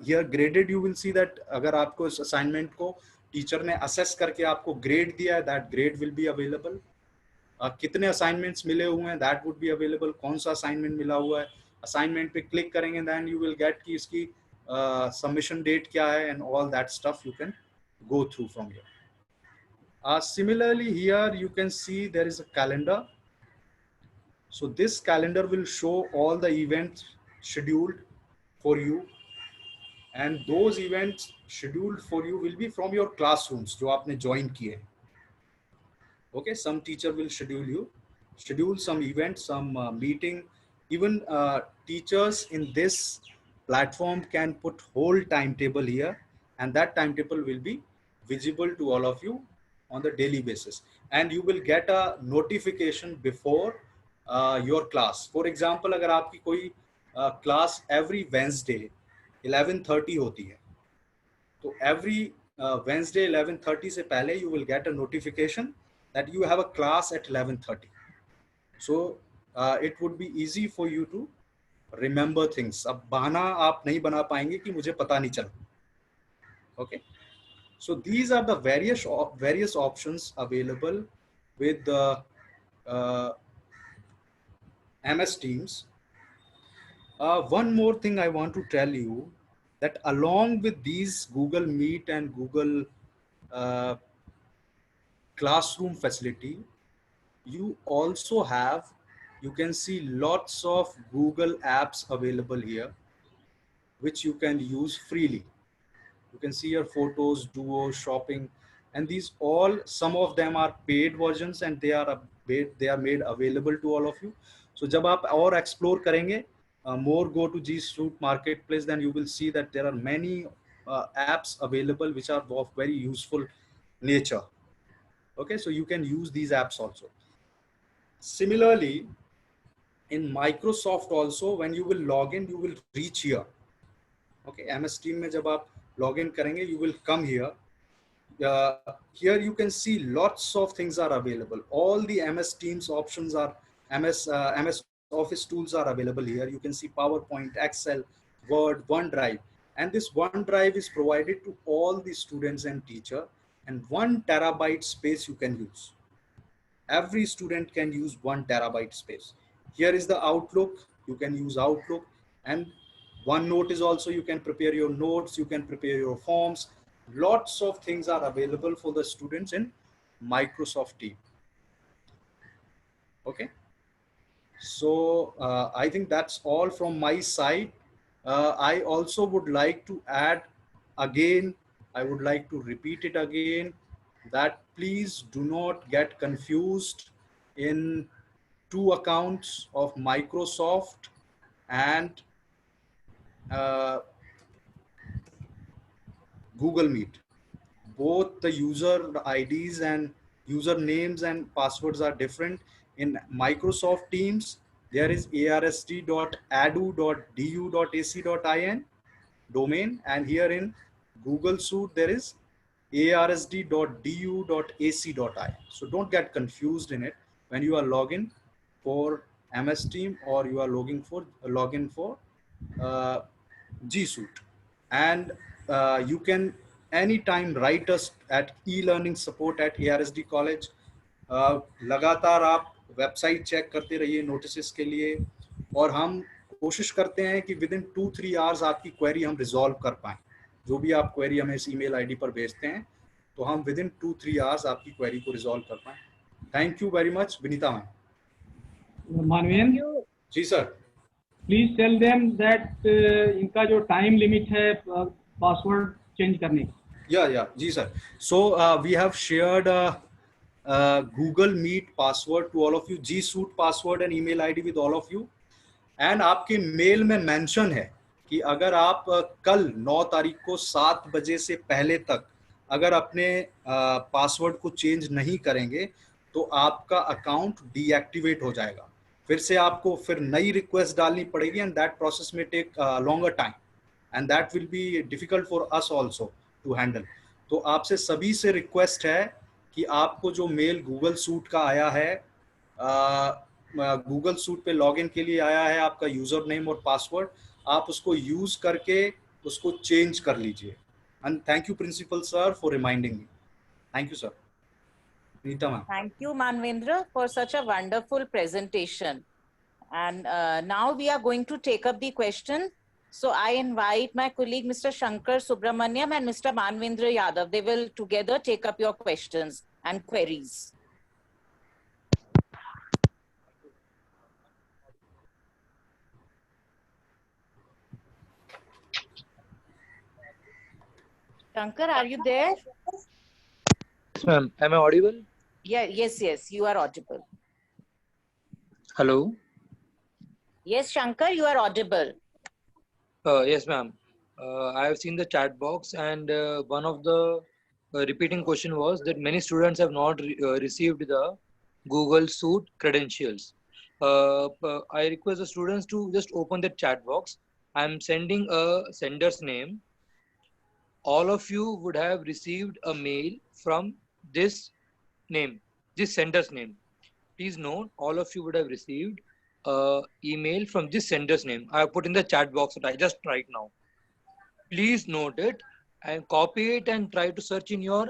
here graded. You will see that अगर आपको इस assignment को teacher ने assess करके आपको grade दिया है, that grade will be available. कितने assignments मिले हुए हैं, that would be available. कौन सा assignment मिला हुआ है, assignment पे click करेंगे, then you will get कि इसकी submission date क्या है, and all that stuff you can go through from here. Similarly, here you can see there is a calendar. So this calendar will show all the events scheduled for you, and those events scheduled for you will be from your classrooms जो आपने join किए. Okay, some teacher will schedule some event, some meeting. Even teachers in this platform can put whole timetable here, and that timetable will be visible to all of you on the daily basis, and you will get a notification before your class. For example, अगर आपकी कोई class every Wednesday 11:30 होती है, तो every Wednesday 11:30 से पहले you will get a notification that you have a class at 11:30. So it would be easy for you to remember things. अब बहाना आप नहीं बना पाएंगे कि मुझे पता नहीं चला. Okay. So these are the various options available with the MS Teams. One more thing I want to tell you, that along with these Google Meet and Google Classroom facility, you also have, you can see lots of Google apps available here, which you can use freely. You can see your photos, Duo, shopping, and these all, some of them are paid versions and they are made available to all of you. So जब आप और explore करेंगे, more go to G Suite Marketplace, then you will see that there are many apps available which are of very useful nature. Okay, so you can use these apps also. Similarly, in Microsoft also, when you will log in, you will reach here. Okay, MS Team में जब आप log in करेंगे, you will come here. Here you can see lots of things are available. All the MS Teams options are, MS Office tools are available here. You can see PowerPoint, Excel, Word, OneDrive. And this OneDrive is provided to all the students and teacher, and 1 terabyte space you can use. Every student can use 1 terabyte space. Here is the Outlook. You can use Outlook, and OneNote is also, you can prepare your notes, you can prepare your forms. Lots of things are available for the students in Microsoft Teams. Okay. So I think that's all from my side. I also would like to add again, I would like to repeat it again, that please do not get confused in 2 accounts of Microsoft and Google Meet. Both the user IDs and usernames and passwords are different. In Microsoft Teams, there is arsd.adu.du.ac.in domain, and here in Google Suite, there is arsd.du.ac.in. So don't get confused in it when you are logging for MS Team or you are logging for G Suite. And you can anytime write us at elearningsupport@ARSD College. लगातार आप website check करते रहिए notice के लिए, और हम कोशिश करते हैं कि विद इन 2-3 आवर्स आपकी क्वेरी हम रिजॉल्व कर पाएं. जो भी आप क्वेरी हमें इस ईमेल आईडी पर भेजते हैं, तो हम विद इन 2-3 आवर्स आपकी क्वेरी को रिजॉल्व कर पाएं. Thank you very much. Vinita ma'am. Manvendra ji sir. Please tell them that इनका जो टाइम लिमिट है पासवर्ड चेंज करने का. Yeah, जी सर. So we have shared Google Meet password to all of you, G Suite password and email ID with all of you. And आपके mail में mention है कि अगर आप कल 9 तारीख को 7 बजे से पहले तक अगर अपने पासवर्ड को चेंज नहीं करेंगे, तो आपका अकाउंट डीएक्टिवेट हो जाएगा. फिर से आपको फिर नई रिक्वेस्ट डालनी पड़ेगी, एंड दैट प्रोसेस में take longer time, and that will be difficult for us also to handle. तो आपसे सभी से रिक्वेस्ट है कि आपको जो मेल गूगल सूट का आया है, गूगल सूट पे लॉगिन के लिए आया है, आपका यूजर नेम और पासवर्ड, आप उसको यूज करके उसको चेंज कर लीजिए. And thank you principal sir for reminding me. Thank you sir. Neeta ma'am. Thank you, Manvendra, for such a wonderful presentation. And now we are going to take up the question. So I invite my colleague, Mr. Shankar Subramaniam and Mr. Manvendra Yadav. They will together take up your questions and queries. Shankar, are you there? Yes, ma'am. Am I audible? Yeah, yes, you are audible. Hello. Yes, Shankar, you are audible. Yes, ma'am. I have seen the chat box, and one of the repeating question was that many students have not received the Google Suite credentials. I request the students to just open the chat box. I'm sending a sender's name. All of you would have received a mail from this name. this sender's name. Please note, all of you would have received email from this sender's name. I have put in the chat box just right now. Please note it and copy it and try to search in your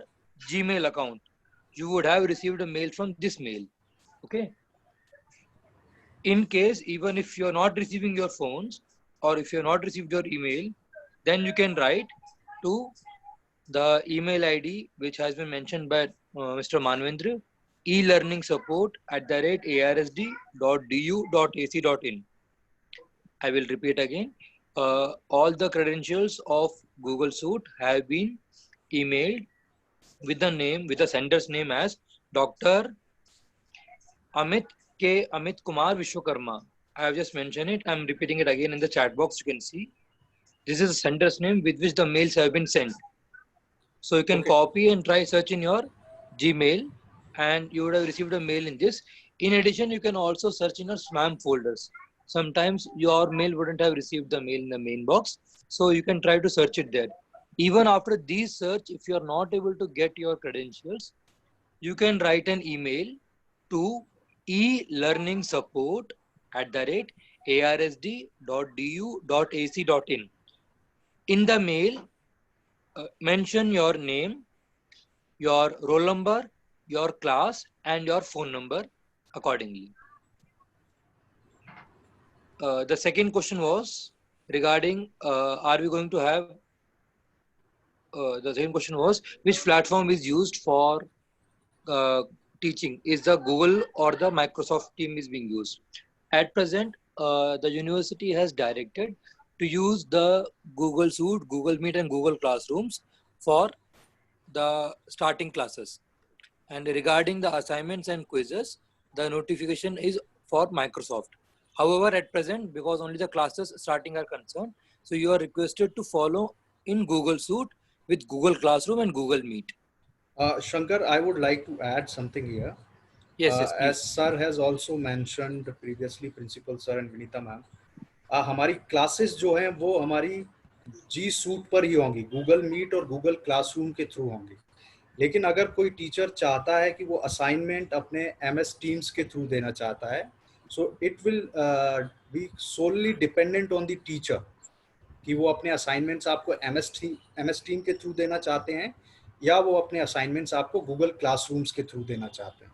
Gmail account. You would have received a mail from this mail. Okay. In case, even if you're not receiving your phones or if you're not received your email, then you can write to the email ID which has been mentioned by Mr. Manvendra, elearningsupport@arsd.du.ac.in. I will repeat again. All the credentials of Google Suite have been emailed with the sender's name as Dr. Amit Kumar Vishwakarma. I have just mentioned it. I'm repeating it again in the chat box. You can see this is the sender's name with which the mails have been sent. So you can copy and try search in your Gmail and you would have received a mail in this. In addition, you can also search in your spam folders. Sometimes your mail wouldn't have received the mail in the main box. So you can try to search it there. Even after these search, if you are not able to get your credentials, you can write an email to elearningsupport@arsd.du.ac.in. In the mail, mention your name, your roll number, your class, and your phone number accordingly. The second question was regarding are we going to have the second question was which platform is used for teaching? Is the Google or the Microsoft team is being used? At present, the university has directed to use the Google Suite, Google Meet, and Google Classrooms for the starting classes. And regarding the assignments and quizzes, the notification is for Microsoft. However, at present, because only the classes starting are concerned, so you are requested to follow in Google Suite with Google Classroom and Google Meet. Shankar, I would like to add something here. Yes, yes, As please. sir has also mentioned previously, principal sir and Vinita ma'am, हमारी classes जो हैं वो हमारी जी suit पर ही होंगी, Google meet और Google classroom के through होंगी. लेकिन अगर कोई टीचर चाहता है कि वो असाइनमेंट अपने MS टीम्स के थ्रू देना चाहता है, so it will B solely dependent on the teacher कि वो अपने असाइनमेंट्स आपको MS टीम के थ्रू देना चाहते हैं या वो अपने असाइनमेंट्स आपको गूगल क्लासरूम्स के थ्रू देना चाहते हैं.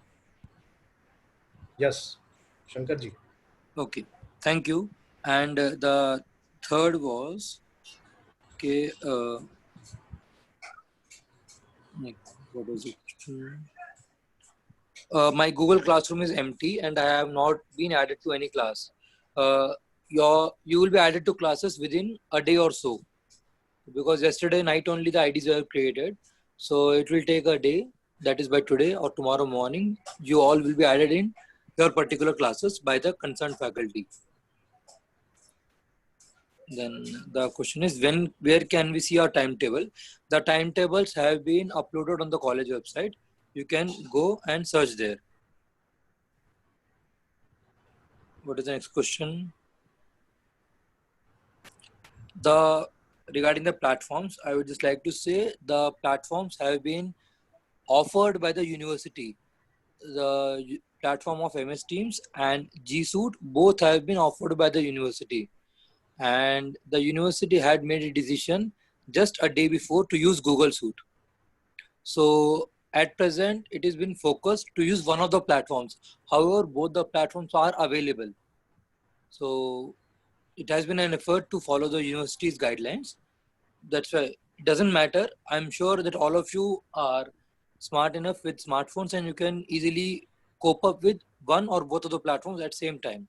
Yes Shankar ji. Okay, thank you. And the third was okay. What was it? My Google Classroom is empty and I have not been added to any class. You will be added to classes within a day or so, because yesterday night only the IDs were created. So it will take a day, that is by today or tomorrow morning. You all will be added in your particular classes by the concerned faculty. Then the question is where can we see our timetable? The timetables have been uploaded on the college website. You can go and search there. What is the next question? Regarding the platforms, I would just like to say the platforms have been offered by the university. The platform of MS Teams and G Suite both have been offered by the university. And the university had made a decision just a day before to use Google Suite. So at present, it has been focused to use one of the platforms. However, both the platforms are available. So it has been an effort to follow the university's guidelines. That's why it doesn't matter. I'm sure that all of you are smart enough with smartphones and you can easily cope up with one or both of the platforms at the same time.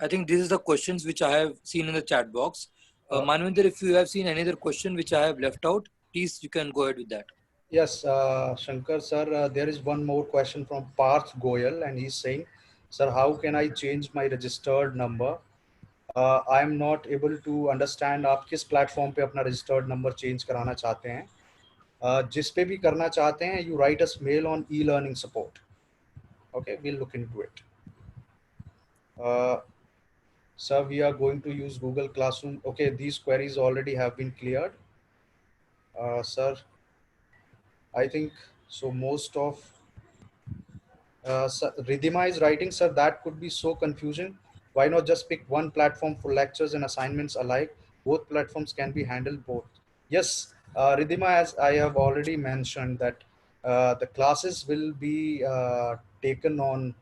I think this is the questions which I have seen in the chat box. Manvinder, if you have seen any other question which I have left out, please you can go ahead with that. Yes, Shankar sir, there is one more question from Parth Goyal and he's saying, sir, how can I change my registered number? I am not able to understand आप किस platform पे अपना registered number change कराना चाहते हैं. जिस पे भी करना चाहते हैं, you write us mail on e-learning support. Okay, we'll look into it. Sir, we are going to use Google Classroom. Okay, these queries already have been cleared. Sir, I think so most of Ridhima is writing, sir, that could be so confusing. Why not just pick one platform for lectures and assignments alike? Both platforms can be handled both. Yes, Ridhima, as I have already mentioned, that the classes will be taken on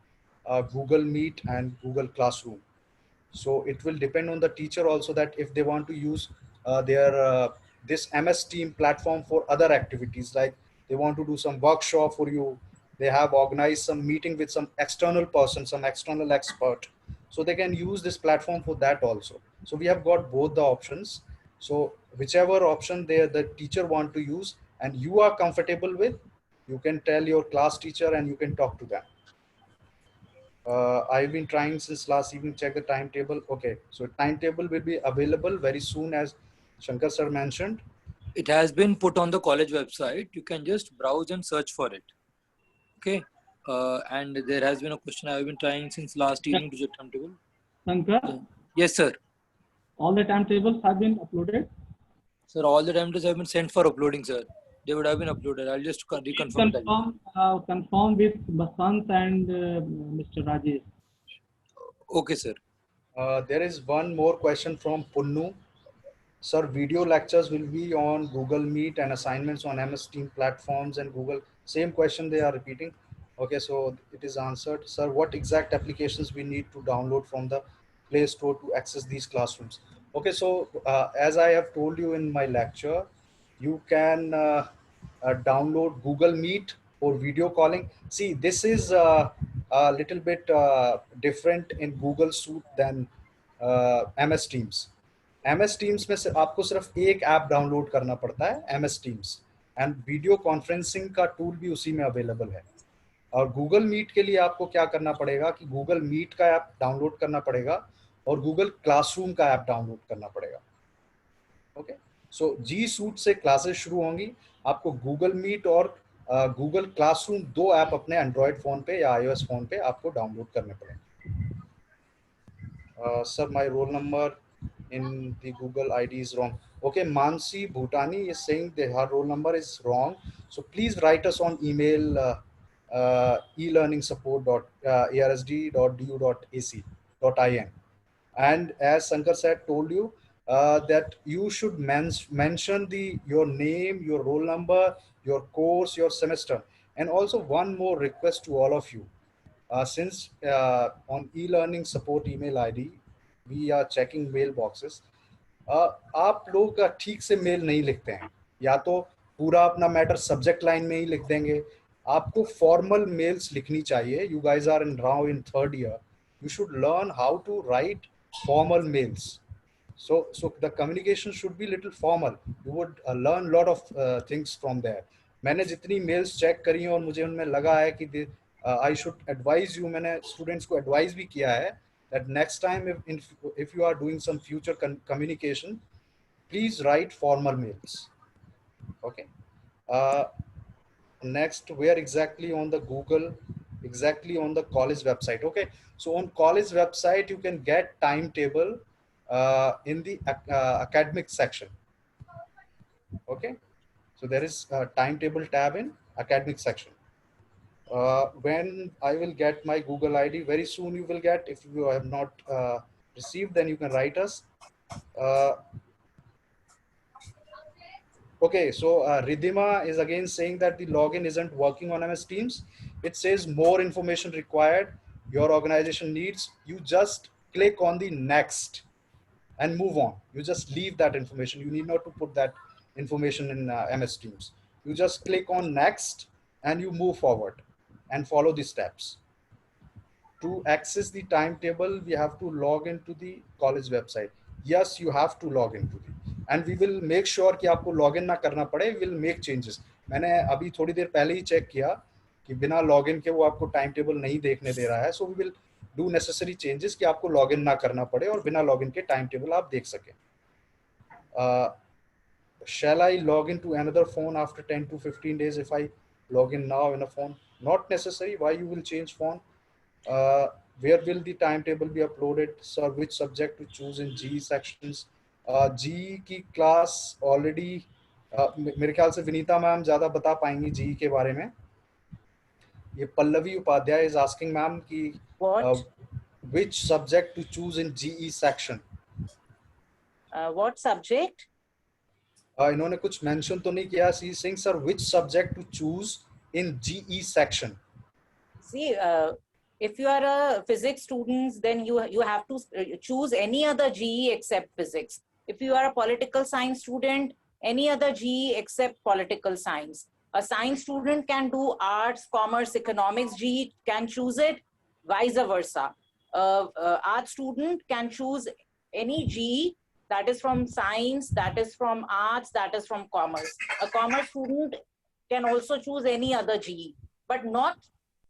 Google Meet and Google Classroom. So it will depend on the teacher also, that if they want to use their this MS Team platform for other activities, like they want to do some workshop for you, they have organized some meeting with some external person, some external expert, so they can use this platform for that also. So we have got both the options. So whichever option the teacher want to use and you are comfortable with, you can tell your class teacher and you can talk to them. I've been trying since last evening, check the timetable. Okay, so timetable will be available very soon, as Shankar sir mentioned. It has been put on the college website. You can just browse and search for it. Okay. And there has been a question I've been trying since last evening to check timetable. Shankar, Yes, sir. all the timetables have been uploaded. Sir, all the timetables have been sent for uploading, sir. They would have been uploaded. I'll just reconfirm that. Confirm with Basant and Mr. Rajesh. Okay, sir. There is one more question from Punnu. Sir, video lectures will be on Google Meet and assignments on MS Team platforms and Google. Same question they are repeating. Okay, so it is answered. Sir, what exact applications we need to download from the Play Store to access these classrooms? Okay, so as I have told you in my lecture, you can download Google Meet for video calling. See, this is a little bit different in Google Suite than MS Teams. MS Teams में से आपको सिर्फ एक app download करना पड़ता है, MS Teams, and video conferencing का tool भी उसी में अवेलेबल है. और गूगल मीट के लिए आपको क्या करना पड़ेगा कि गूगल मीट का ऐप डाउनलोड करना पड़ेगा और गूगल क्लासरूम का ऐप डाउनलोड करना पड़ेगा. ओके, सो जी सूट से क्लासेस शुरू होंगी. आपको गूगल मीट और गूगल क्लासरूम दो ऐप अपने एंड्रॉयड फोन पे या iOS फोन पे आपको डाउनलोड करने पड़ेंगे. Sir, my roll number in the Google ID is wrong. Okay, Mansi Bhutani is saying that her roll number is wrong. So please write us on email elearningsupport.arsd.du.ac.in. And as Shankar said, told you that you should mention your name, your roll number, your course, your semester. And also one more request to all of you. Since on e-learning support email ID, we are checking mailboxes. आप लोग ठीक से mail नहीं लिखते हैं, या तो पूरा अपना मैटर सब्जेक्ट लाइन में ही लिख देंगे. आपको फॉर्मल मेल्स लिखनी चाहिए. You guys are in now in third year. You should learn how to write formal mails. So the communication should be little formal. You would learn a lot of things from there. मैंने जितनी mails check करी हैं और मुझे उनमें लगा है कि I should advise you, मैंने स्टूडेंट्स को एडवाइस भी किया है that next time if you are doing some future communication, please write formal mails. Okay. Next, where exactly on the Google, exactly on the college website. Okay, so on college website you can get timetable in the academic section. Okay, so there is a timetable tab in academic section. When I will get my Google ID very soon, you will get. If you have not received, then you can write us. Okay, so Ridhima is again saying that the login isn't working on MS Teams. It says more information required. Your organization needs. You just click on the next and move on. You just leave that information. You need not to put that information in MS Teams. You just click on next and you move forward and follow the steps. To access the timetable, we have to log into the college website. Yes, you have to log into the, and we will make sure कि आपको login ना करना पड़े. We will make changes. मैंने अभी थोड़ी देर पहले ही check किया कि बिना login के वो आपको timetable नहीं देखने दे रहा है. So we will do necessary changes कि आपको login ना करना पड़े और बिना login के timetable आप देख सकें. Shall I log into another phone after 10 to 15 days if I log in now in a phone? Not necessary. Why you will change phone? Where will the timetable be uploaded? Sir, which subject to choose in GE sections? GE की class already मेरे ख्याल से Vinita ma'am ज़्यादा बता पाएंगी GE के बारे में. ये Pallavi Upadhyay is asking ma'am कि What? which subject to choose in GE section. What subject? इन्होंने कुछ मेंशन तो नहीं किया. She is saying, sir, which subject to choose in GE section. See, if you are a physics student, then you have to choose any other GE except physics. If you are a political science student, any other GE except political science. A science student can do arts, commerce, economics. GE can choose it, vice versa. Art student can choose any GE that is from science, that is from arts, that is from commerce. A commerce student can also choose any other GE, but not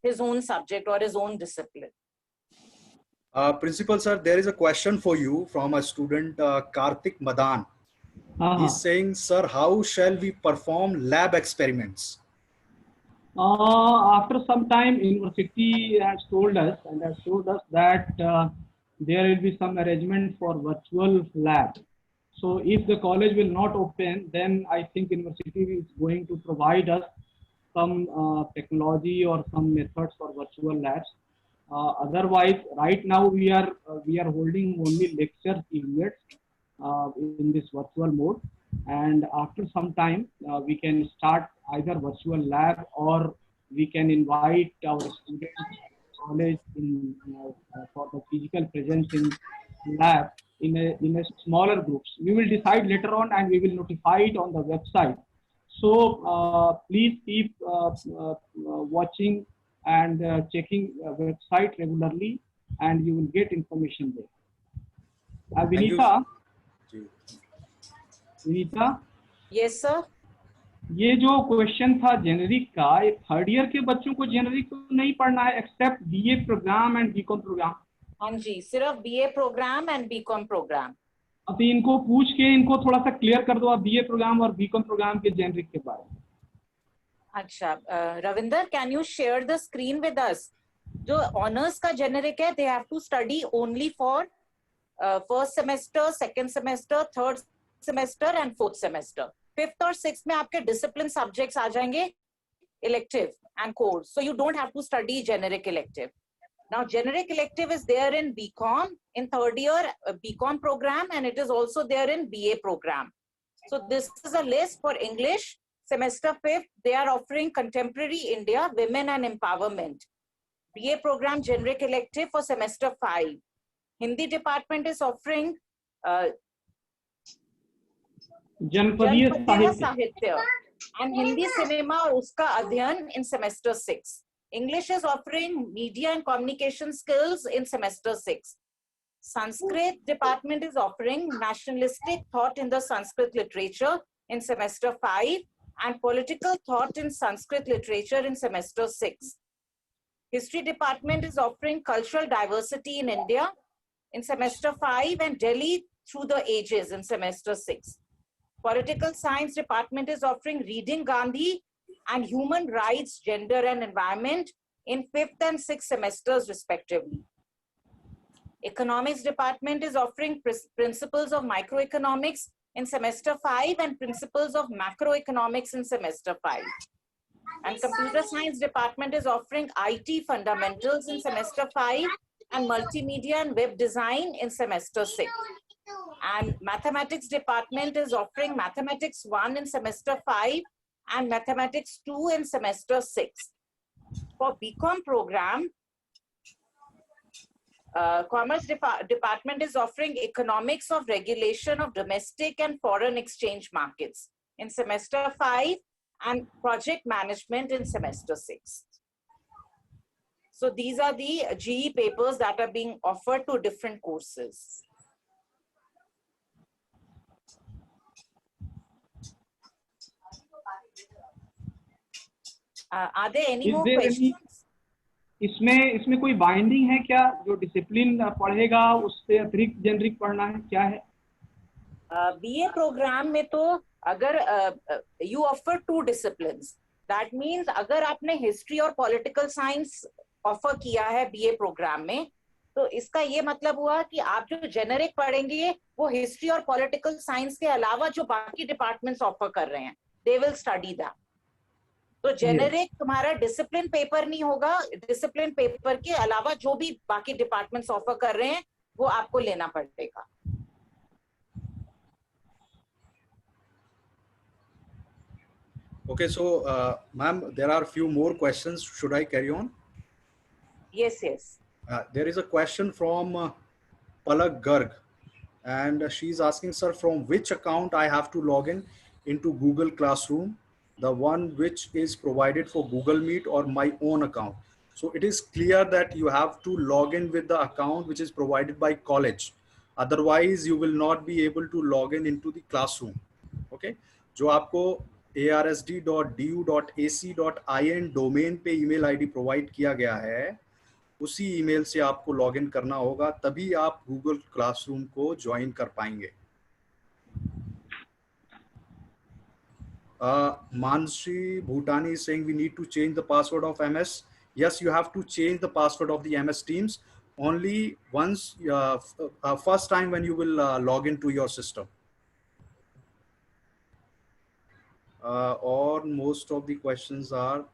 his own subject or his own discipline. Principal sir, there is a question for you from a student, Karthik Madan. He's saying, sir, how shall we perform lab experiments? After some time, university has told us that there will be some arrangement for virtual lab. So if the college will not open, then I think university is going to provide us some technology or some methods for virtual labs. Otherwise, right now we are holding only lecture periods in this virtual mode, and after some time we can start either virtual lab, or we can invite our students college in for the physical presence in lab in a smaller groups. We will decide later on, and we will notify it on the website. So please keep watching and checking website regularly, and you will get information there. Vinita, Yes, sir. ये जो question था generic का, ये third year के बच्चों को generic नहीं पढ़ना है except BA programme and BCom programme. हाँ जी, सिर्फ BA programme and BCom programme. अभी इनको पूछ के इनको थोड़ा सा क्लियर कर दो आप बीए प्रोग्राम और बीकॉम प्रोग्राम के जेनरिक के बारे में. अच्छा, Ravinder, can you share the screen with us? जो ऑनर्स का जेनरिक है, they have to study only for first semester, second semester, third semester and fourth semester. Fifth और सिक्स्थ में आपके डिसिप्लिन सब्जेक्ट्स आ जाएंगे, elective and course, so you don't have to study generic elective. Now, generic elective is there in BCom in third year BCom program, and it is also there in BA program. So this is a list for English semester 5th. They are offering Contemporary India, Women and Empowerment. BA program generic elective for semester 5. Hindi department is offering जनपदीय साहित्य and Hindi cinema और उसका अध्ययन in semester 6. English is offering media and communication skills in semester 6. Sanskrit department is offering nationalistic thought in the Sanskrit literature in semester 5 and political thought in Sanskrit literature in semester 6. History department is offering cultural diversity in India in semester 5 and Delhi through the ages in semester 6. Political science department is offering reading Gandhi and human rights, gender and environment in 5th and 6th semesters respectively. Economics department is offering principles of microeconomics in semester 5 and principles of macroeconomics in semester 5. And computer science department is offering IT fundamentals in semester 5 and multimedia and web design in semester 6. And mathematics department is offering mathematics 1 in semester 5 and mathematics 2 in semester 6. For BCom program, Commerce department is offering economics of regulation of domestic and foreign exchange markets in semester 5 and project management in semester 6. So these are the GE papers that are being offered to different courses. Are there any more questions? इसमें कोई binding है क्या? जो discipline पढ़ेगा उससे अतिरिक्त generic पढ़ना है, क्या है? बीए प्रोग्राम में तो अगर you offer 2 disciplines, that means अगर आपने हिस्ट्री और पॉलिटिकल साइंस ऑफर किया है बीए प्रोग्राम में, तो इसका ये मतलब हुआ कि आप जो जेनरिक पढ़ेंगे वो हिस्ट्री और पॉलिटिकल साइंस के अलावा जो बाकी डिपार्टमेंट्स ऑफर कर रहे हैं, दे विल स्टडी दैट. तो जेनेरिक तुम्हारा डिसिप्लिन पेपर नहीं होगा, डिसिप्लिन पेपर के अलावा जो भी बाकी डिपार्टमेंट्स ऑफर कर रहे हैं वो आपको लेना पड़ेगा. Okay, so ma'am, there are a few more questions. Should I carry on? Yes, yes. There is a question from Palak Garg, and she's asking, sir, from which account I have to log in into Google Classroom, the one which is provided for Google Meet, or my own account? So it is clear that you have to log in with the account which is provided by college. Otherwise, you will not be able to log in into the classroom. Okay, जो आपको arsd.du.ac.in domain पे email ID provide किया गया है, उसी email से आपको login करना होगा, तभी आप गूगल क्लासरूम को ज्वाइन कर पाएंगे. Manshi Bhutani is saying we need to change the password of MS. Yes, you have to change the password of the MS Teams only once, first time when you will log into your system. Or most of the questions are,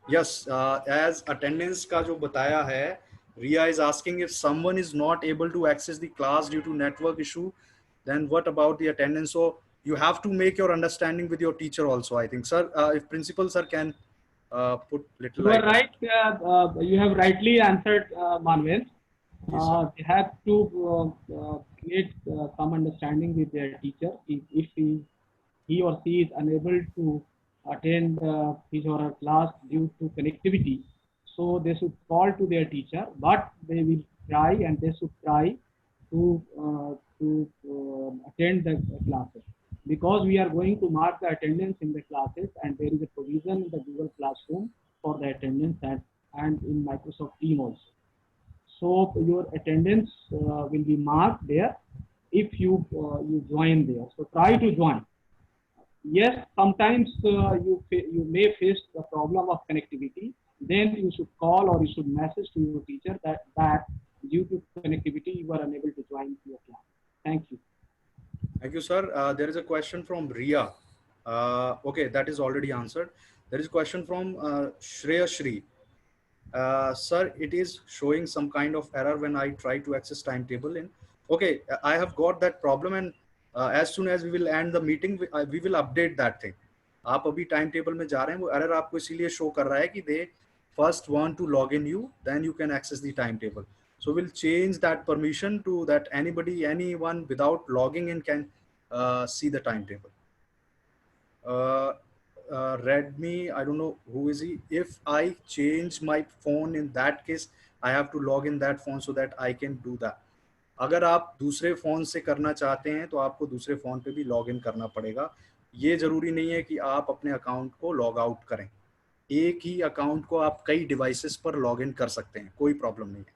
yes, as attendance का जो बताया है, Ria is asking if someone is not able to access the class due to network issue, then what about the attendance? So you have to make your understanding with your teacher also, I think. Sir, if principal sir can put little You are light. right. You have rightly answered, Manuel. Yes, sir. They have to create some understanding with their teacher. If he or she is unable to attend his or her class due to connectivity, so they should call to their teacher, but they will try and they should try to attend the classes, because we are going to mark the attendance in the classes, and there is a provision in the Google Classroom for the attendance and in Microsoft Teams also. So your attendance will be marked there if you join there. So try to join. Yes, sometimes you may face the problem of connectivity. Then you should call or you should message to your teacher that due to connectivity you are unable to join your class. Thank you. Thank you, sir. There is a question from Ria. Okay, that is already answered. There is a question from Shreya Shri. Sir, it is showing some kind of error when I try to access timetable in. Okay, I have got that problem, and as soon as we will end the meeting, we will update that thing. आप अभी time table में जा रहे हैं, वो error आपको इसीलिए show कर रहा है कि they first want to log in you, then you can access the timetable. So we'll change that permission to that anyone without logging in can see the timetable. Redmi, I don't know who is he. If I change my phone, in that case, I have to log in that phone so that I can do that. अगर आप दूसरे phone से करना चाहते हैं तो आपको दूसरे फ़ोन पे भी लॉग इन करना पड़ेगा. ये ज़रूरी नहीं है कि आप अपने अकाउंट को लॉग आउट करें. एक ही अकाउंट को आप कई डिवाइसेस पर लॉग इन कर सकते हैं, कोई प्रॉब्लम नहीं है.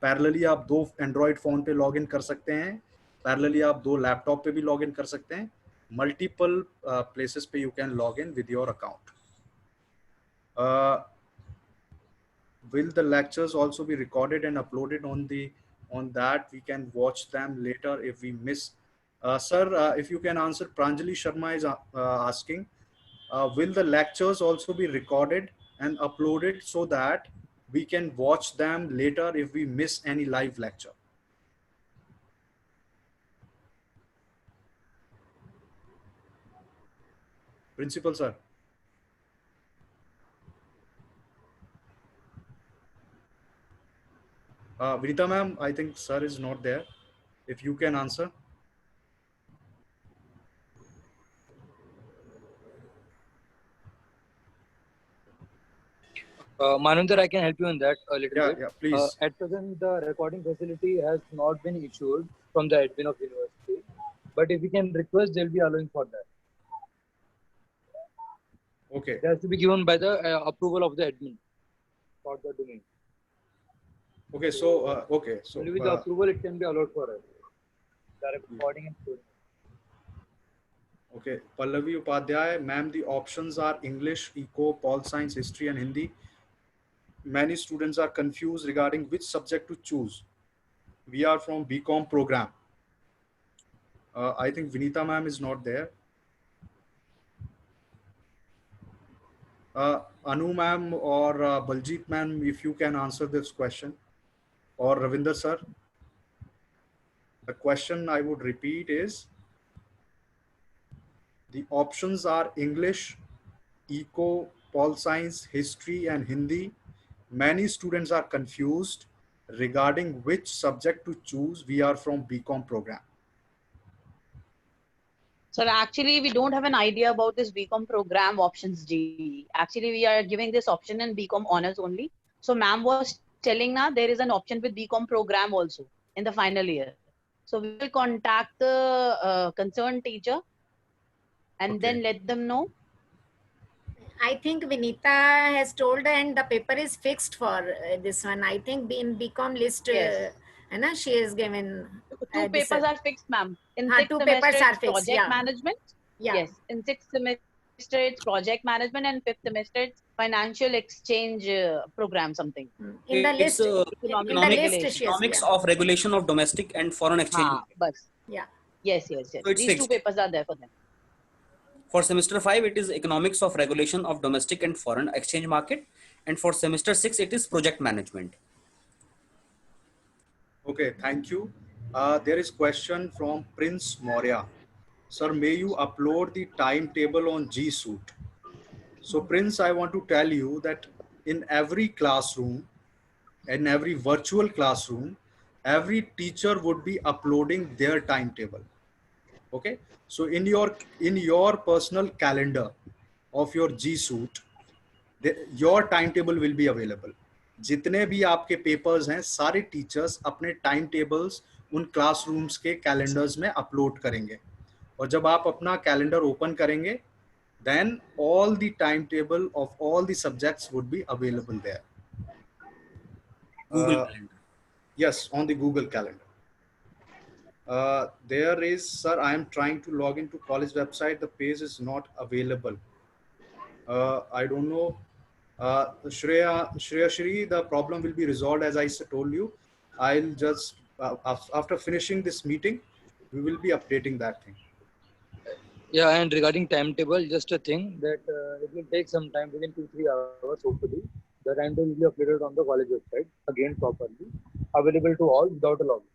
पैरेलली आप 2 एंड्रॉयड फ़ोन पे लॉग इन कर सकते हैं, पैरेलली आप 2 लैपटॉप पे भी लॉग इन कर सकते हैं. Multiple places पे you can log in with your account. Will the lectures also be recorded and uploaded on that? We can watch them later if we miss. Sir, if you can answer, Pranjali Sharma is asking, will the lectures also be recorded and uploaded so that we can watch them later if we miss any live lecture? Principal sir. Vinita ma'am, I think sir is not there. If you can answer. Manvinder, I can help you in that a little bit. Yeah, please. At present, the recording facility has not been issued from the admin of the university. But if we can request, they'll be allowing for that. Okay. It has to be given by the approval of the admin for the domain. Okay, so okay, so only with the approval it can be allowed for us. The recording and storing. Okay, Pallavi Upadhyay, ma'am, the options are English, Eco, Pol Science, History, and Hindi. Many students are confused regarding which subject to choose. We are from BCom program. I think Vinita ma'am is not there. Anu ma'am or Baljeet ma'am, if you can answer this question, or Ravinder sir. The question I would repeat is, the options are English, Eco, Pol Science, History and Hindi. Many students are confused regarding which subject to choose. We are from BCom program. So actually, we don't have an idea about this BCom program options G. Actually, we are giving this option in BCom honors only. So ma'am was telling now there is an option with BCom program also in the final year. So we will contact the concerned teacher and Okay. then let them know. I think Vinita has told, and the paper is fixed for this one. I think in BCom list, Yes. she has given. Two this, papers are fixed, ma'am. In हाँ, sixth two semester, papers are it's fixed, project yeah. management. Yeah. Yes. In sixth semester, it's project management, and fifth semester, it's financial exchange program something. In the It's list, Economic in the list, regulation. she has, economics yeah. of regulation of domestic and foreign exchange Haan, market. bus. Yeah. Yes, yes, yes. So it's These two fixed. papers are there for them. For semester 5, it is economics of regulation of domestic and foreign exchange market. And for semester 6, it is project management. Okay, thank you. There is question from Prince Maurya. Sir, may you upload the timetable on G Suite? So Prince, I want to tell you that in every classroom, in every virtual classroom, every teacher would be uploading their timetable. Okay, so in your personal calendar of your G Suite, your timetable will be available. जितने भी आपके papers हैं, सारे teachers अपने time tables उन classrooms के calendars में upload करेंगे, और जब आप अपना कैलेंडर ओपन करेंगे, then all the timetable of all the subjects would be available there. Google Calendar. Yes, on the Google Calendar. There is, sir, I am trying to log into college website. The page is not available. I don't know. Shreya Shri, the problem will be resolved as I told you. I'll just, after finishing this meeting, we will be updating that thing. Yeah, and regarding timetable, just a thing that it will take some time, within 2-3 hours, hopefully. The timetable will be uploaded on the college website, again properly, available to all without a login.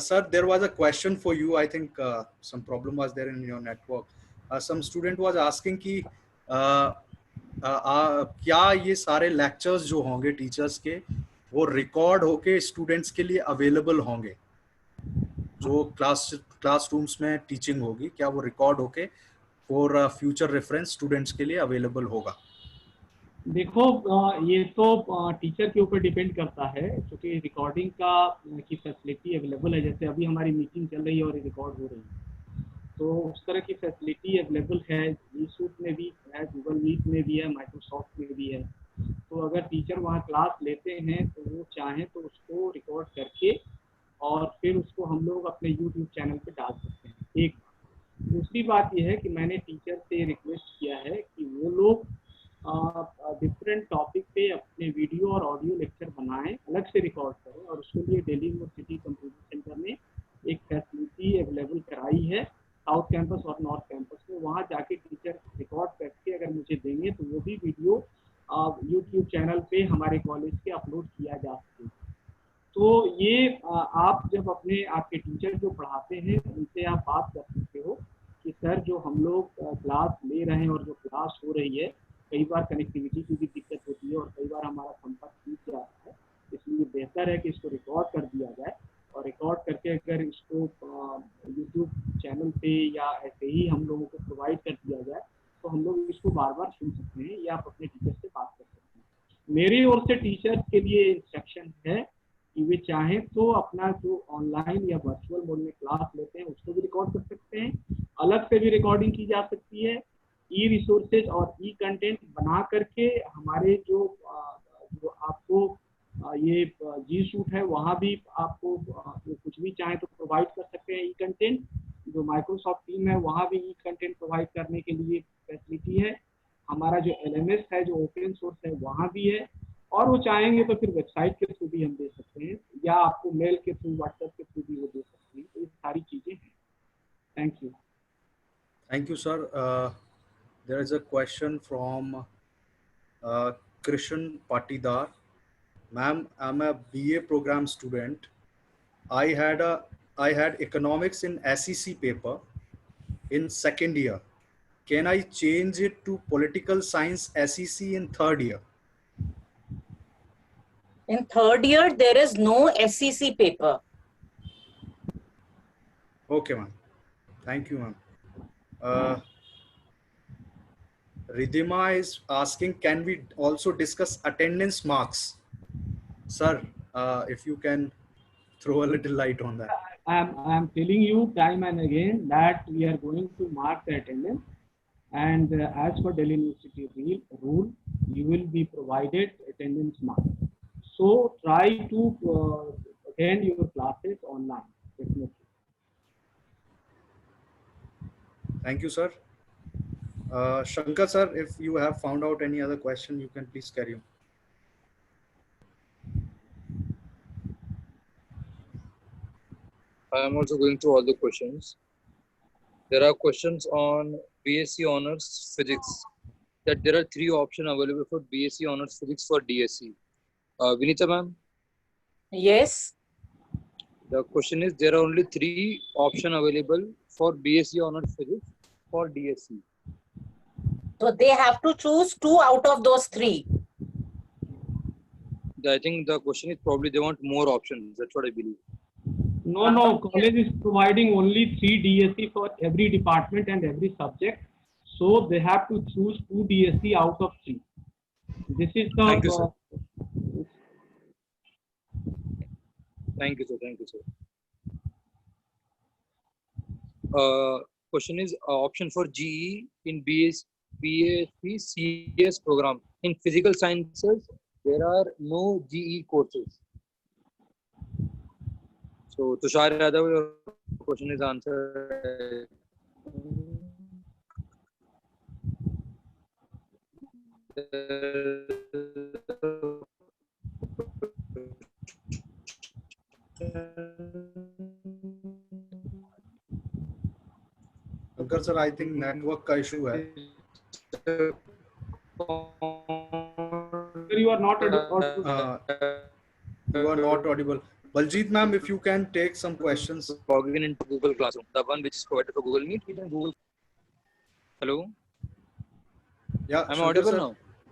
Sir, there was a question for you. I think some problem was there in your network. Some student was asking कि क्या ये सारे lectures जो होंगे teachers के, वो record होके students के लिए available होंगे? जो classrooms में teaching होगी, क्या वो record होके for future reference students के लिए available होगा? देखो, ये तो टीचर के ऊपर डिपेंड करता है, क्योंकि रिकॉर्डिंग की फैसिलिटी अवेलेबल है। जैसे अभी हमारी मीटिंग चल रही है और रिकॉर्ड हो रही है, तो उस तरह की फैसिलिटी अवेलेबल है। जी सूट में भी है, गूगल मीट में भी है, माइक्रोसॉफ्ट में भी है। तो अगर टीचर वहाँ क्लास लेते हैं तो वो चाहें तो उसको रिकॉर्ड करके और फिर उसको हम लोग अपने यूट्यूब चैनल पे डाल सकते हैं। एक दूसरी बात यह है कि मैंने टीचर से रिक्वेस्ट किया है कि वो लोग डिफरेंट टॉपिक पे अपने वीडियो और ऑडियो लेक्चर बनाएं, अलग से रिकॉर्ड करें, और उसके लिए दिल्ली यूनिवर्सिटी कंप्यूटर सेंटर ने एक फैसिलिटी अवेलेबल कराई है साउथ कैंपस और नॉर्थ कैंपस में। वहाँ जाके टीचर रिकॉर्ड करके अगर मुझे देंगे तो वो भी वीडियो यूट्यूब चैनल पे हमारे कॉलेज के अपलोड किया जा सके। तो ये आप जब अपने आपके टीचर जो पढ़ाते हैं उनसे आप बात कर सकते हो कि सर जो हम लोग क्लास ले रहे हैं और जो क्लास हो रही है, कई बार कनेक्टिविटी की भी दिक्कत होती है और कई बार हमारा संपर्क टूट जाता है, इसलिए बेहतर है कि इसको रिकॉर्ड कर दिया जाए, और रिकॉर्ड करके अगर इसको यूट्यूब चैनल पे या ऐसे ही हम लोगों को प्रोवाइड कर दिया जाए तो हम लोग इसको बार बार सुन सकते हैं या आप अपने टीचर से बात कर सकते हैं। मेरी ओर से टीचर्स के लिए इंस्ट्रक्शन है कि वे चाहें तो अपना जो ऑनलाइन या वर्चुअल मोड में क्लास लेते हैं उसको भी रिकॉर्ड कर सकते हैं, अलग से भी रिकॉर्डिंग की जा सकती है। ई रिसोर्सेज और ई कंटेंट बना करके हमारे जो आपको ये जी सूट है वहाँ भी आपको कुछ भी चाहे तो प्रोवाइड कर सकते हैं। ई कंटेंट जो माइक्रोसॉफ्ट टीम है वहाँ भी ई कंटेंट प्रोवाइड करने के लिए फैसिलिटी है। हमारा जो LMS है जो ओपन सोर्स है वहाँ भी है, और वो चाहेंगे तो फिर वेबसाइट के थ्रू भी हम दे सकते हैं या आपको मेल के थ्रू, व्हाट्सएप के थ्रू भी वो दे सकते हैं। तो ये सारी चीज़ें हैं। Thank you. Thank you, sir. there is a question from Krishan Patidar. Ma'am, I'm a BA program student. I had economics in SEC paper in second year. Can I change it to political science SEC in third year? In third year, there is no SEC paper. Okay, ma'am. Thank you, ma'am. Ridhima is asking, can we also discuss attendance marks? Sir, if you can throw a little light on that. I am telling you time and again that we are going to mark the attendance, and as per Delhi University rule, you will be provided attendance mark. So try to attend your classes online. Definitely. Thank you, sir. Shankar sir, if you have found out any other question, you can please carry on. I am also going through all the questions. There are questions on BSc Honors Physics, that there are 3 options available for BSc Honors Physics for DSC. Vinita ma'am, Yes. the question is, there are only 3 options available for BSc Honors Physics for DSC. So they have to choose 2 out of those 3. I think the question is probably they want more options. That's what I believe. No, college is providing only 3 DSC for every department and every subject. So they have to choose 2 DSC out of 3. This is the. Thank you, sir. Thank you, sir. Thank you, sir. Question is option for GE in BSc CS program. In physical sciences, there are no GE courses. So Tushar Yadav, your question is answered. Shankar sir, I think network का issue है. You are not audible. You are not audible. Baljeet ma'am, if you can take some questions. Logging into Google Classroom, the one which is provided for Google Meet. Google. Hello. Yeah, I'm Shankar audible sir.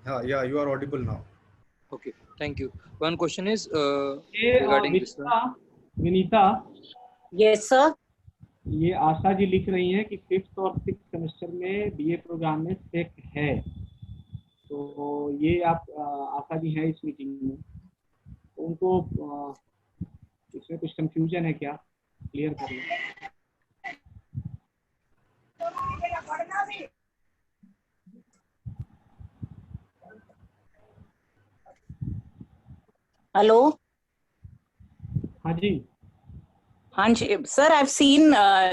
now. Yeah, you are audible now. Okay, thank you. One question is regarding this one. Vinita, Yes, sir. ये आशा जी लिख रही हैं कि 5th और 6th semester में BA programme में सेक है, तो ये आप आशा जी हैं इस मीटिंग में, तो उनको इसमें कुछ कंफ्यूजन है क्या, क्लियर कर लें. Hello. हाँ जी. Hanji, sir, I've seen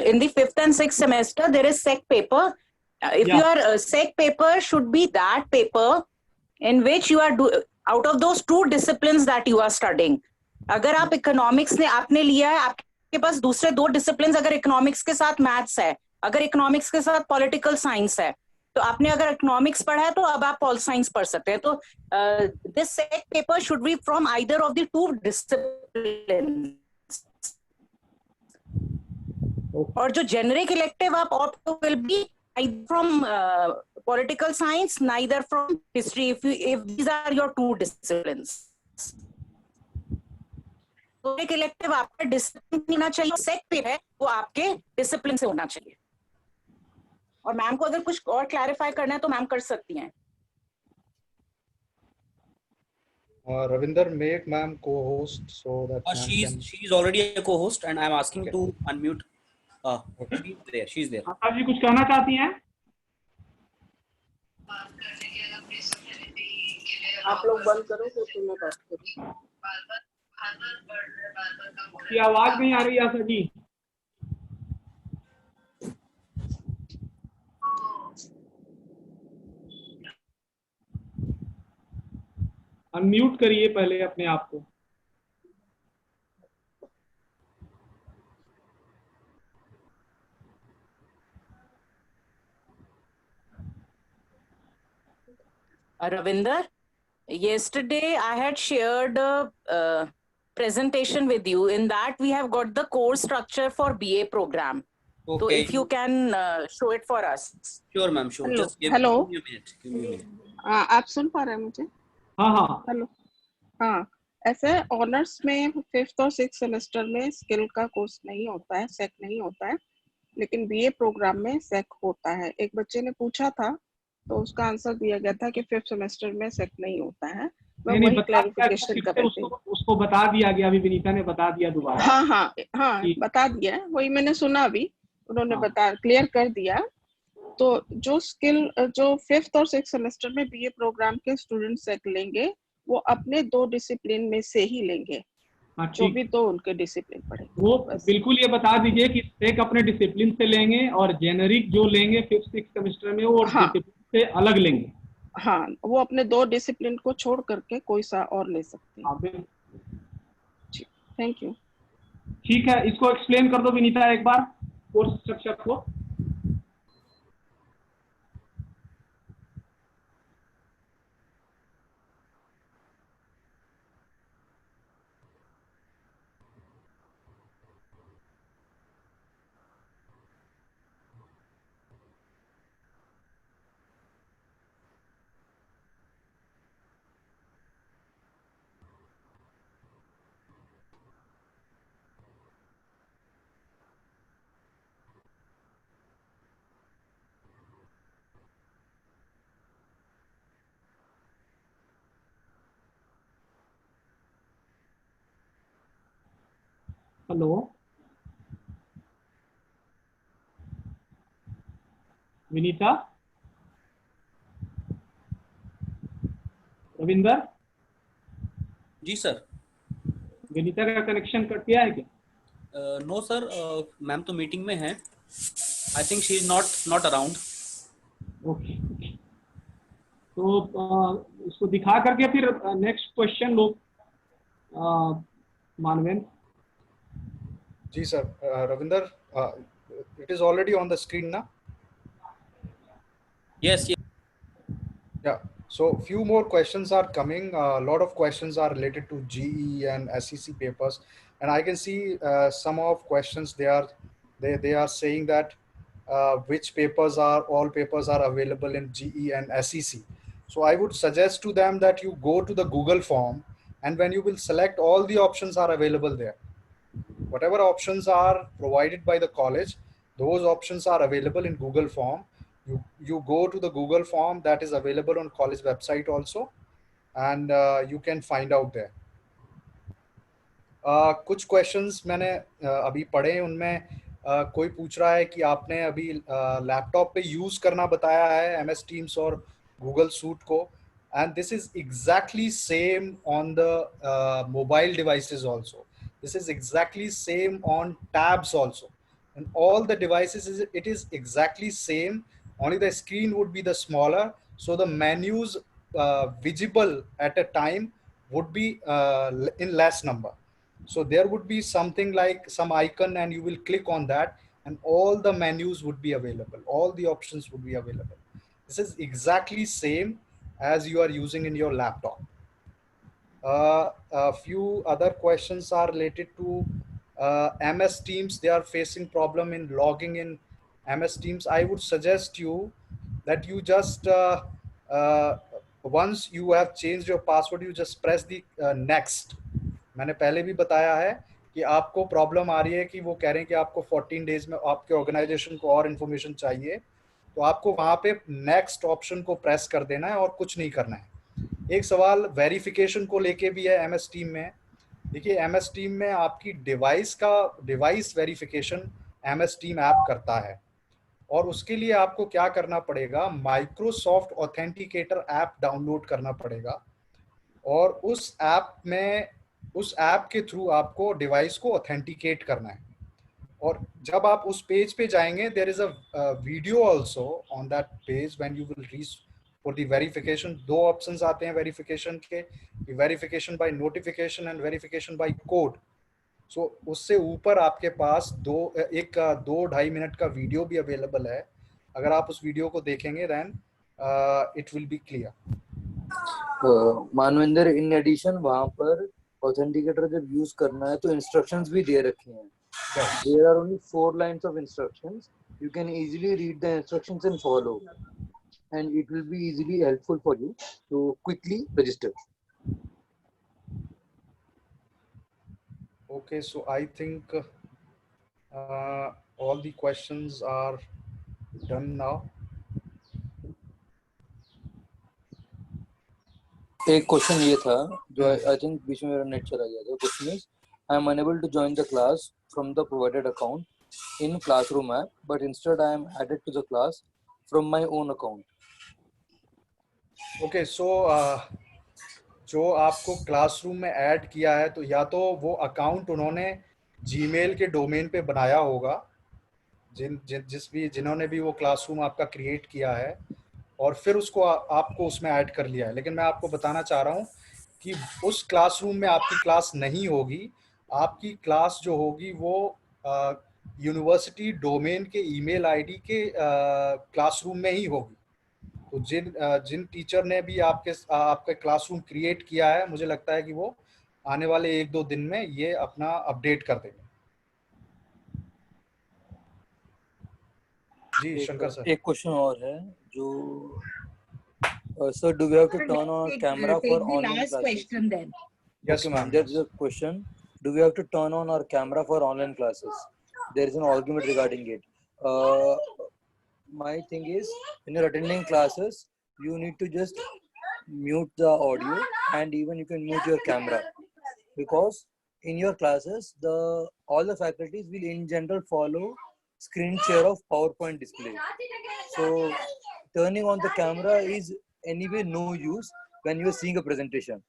in the 5th and 6th semester, there is SEC paper. If Yeah. your SEC paper should be that paper in which you are out of those 2 disciplines that you are studying. अगर आप economics ने आपने लिया है, आपके पास दूसरे 2 discipline, अगर economics के साथ मैथ्स है, अगर इकोनॉमिक्स के साथ पॉलिटिकल साइंस है, तो आपने अगर इकोनॉमिक्स पढ़ा है तो अब आप पॉल साइंस पढ़ सकते हैं. तो this SEC paper should be from either of the 2 discipline. और जो जेनरिक इलेक्टिव आप opt will be neither from political science, neither from history, if these are your 2 disciplines. तो एक इलेक्टिव आपका डिसिप्लिन होना चाहिए, सेक पे है वो आपके डिसिप्लिन से होना चाहिए. और मैम को अगर कुछ और क्लैरिफाई करना है तो मैम कर सकती हैं. Ravinder, make ma'am co-host so that she's already a co-host and I'm asking to unmute. She's there. Asha ji कुछ कहना चाहती हैं? आप लोग बंद करो तो मैं बात करूं. की आवाज नहीं आ रही आशा जी. अनम्यूट करिए पहले अपने आप को. Ravinder, yesterday I had shared a presentation with you. In that we have got the course structure for BA program. So Okay. if you can show it for us. Sure, ma'am. Sure. Hello. Just give Hello. me a minute. Give me a minute. आप सुन पा रहे हैं मुझे? हाँ हाँ hello. हाँ, ऐसे honours में 5th और 6th सेमेस्टर में स्किल का कोर्स नहीं होता है, सेक नहीं होता है, लेकिन बीए प्रोग्राम में सेक होता है. एक बच्चे ने पूछा था तो उसका आंसर दिया गया था कि 5th सेमेस्टर में सेक नहीं होता है. मैं नहीं वही बता दिया, क्लैरिफिकेशन कर रही थी. उसको बता दिया गया, अभी विनीता ने बता दिया दोबारा. हाँ हाँ हाँ, ठीक. बता दिया है, वही मैंने सुना अभी, उन्होंने हाँ. बता क्लियर कर दिया. तो जो स्किल जो 5th और 6th सेमेस्टर में बीए प्रोग्राम के स्टूडेंट सेक लेंगे वो अपने 2 डिसिप्लिन में से ही लेंगे. हाँ, जो ठीक. भी 2 उनके डिसिप्लिन पड़े वो बस. बिल्कुल ये बता दीजिए कि सेक अपने डिसिप्लिन से लेंगे और जेनरिक जो लेंगे 5th 6th सेमेस्टर में वो हाँ. डिसिप्लिन से अलग लेंगे. हाँ, वो अपने 2 डिसिप्लिन को छोड़ करके कोई सा और ले सकते हैं. हाँ, बिल्कुल. Thank you. ठीक है, इसको एक्सप्लेन कर दो विनीता एक बार कोर्स स्ट्रक्चर को. हेलो विनीता, रविंदर, जी सर. विनीता का कनेक्शन कट गया है क्या? नो सर, मैम तो मीटिंग में है. I think she is not around. Okay. तो इसको दिखा करके फिर नेक्स्ट क्वेश्चन लो मानवेंद्र. जी sir. Ravinder, it is already on the screen now. Yes. Yeah. So few more questions are coming. A lot of questions are related to GE and SEC papers, and I can see some of questions they are saying that which papers are all papers are available in GE and SEC. So I would suggest to them that you go to the Google form, and when you will select, all the options are available there. Whatever options are provided by the college, those options are available in Google form. You go to the Google form that is available on college website also, and you can find out there. कुछ questions मैंने अभी पढ़े, उनमें कोई पूछ रहा है कि आपने अभी लैपटॉप पे यूज करना बताया है MS Teams और Google Suite को, and this is exactly same on the mobile devices also. This is exactly same on tabs also. And all the devices it is exactly same. Only the screen would be the smaller, so the menus visible at a time would be in less number. So there would be something like some icon, and you will click on that, and all the menus would be available. All the options would be available. This is exactly same as you are using in your laptop. A few other questions are related to MS Teams. They are facing problem in logging in MS Teams. I would suggest you that you just once you have changed your password, you just press the next. मैंने पहले भी बताया है कि आपको problem आ रही है कि वो कह रहे हैं कि आपको 14 डेज में आपके ऑर्गेनाइजेशन को और इन्फॉर्मेशन चाहिए, तो आपको वहां पे नेक्स्ट ऑप्शन को प्रेस कर देना है और कुछ नहीं करना है. एक सवाल वेरिफिकेशन को लेके भी है MS टीम में. देखिए, MS टीम में आपकी device verification MS team app करता है, और उसके लिए आपको क्या करना पड़ेगा, माइक्रोसॉफ्ट ऑथेंटिकेटर ऐप डाउनलोड करना पड़ेगा, और उस ऐप के थ्रू आपको डिवाइस को ऑथेंटिकेट करना है. और जब आप उस पेज पे जाएंगे, there is a video also on that page when you will reach for the verification. 2 options आते हैं वेरिफिकेशन के, verification by notification and verification by code. So उससे ऊपर आपके पास 2-2.5 मिनट का वीडियो भी अवेलेबल है. अगर आप उस वीडियो को देखेंगे, then it will be clear. Manvinder, in addition वहाँ पर ऑथेंटिकेटर जब यूज करना है तो इंस्ट्रक्शंस भी दे रखे हैं. There are only 4 lines of instructions. You can easily read the instructions and follow, and it will be easily helpful for you to quickly register. Okay, so I think all the questions are done now. एक question ये था जो I think बीच में मेरा net चला गया था. Question is I'm unable to join the class from the provided account in classroom app, but instead I'm added to the class from my own account. Okay, so जो आपको classroom में add किया है, तो या तो वो account उन्होंने जीमेल के डोमेन पे बनाया होगा, जिन्होंने भी वो क्लासरूम आपका क्रिएट किया है, और फिर उसको आपको उसमें ऐड कर लिया है. लेकिन मैं आपको बताना चाह रहा हूँ कि उस क्लासरूम में आपकी क्लास नहीं होगी. आपकी क्लास जो होगी वो यूनिवर्सिटी डोमेन के ईमेल आईडी के क्लासरूम में ही होगी. तो जिन टीचर ने भी आपके क्लासरूम क्रिएट किया है, मुझे लगता है कि वो आने वाले 1-2 दिन में ये अपना अपडेट कर देंगे. जी शंकर सर. एक क्वेश्चन और है जो sir, do we have to turn on our camera for online classes? Question then. Yes, ma'am. There's a question. Do we have to turn on our camera for online classes? There is an argument regarding it. My thing is, when you're attending classes, you need to just mute the audio, and even you can mute your camera, because in your classes, all the faculties will in general follow screen share of PowerPoint display. So turning on the camera is anyway no use when you are seeing a presentation.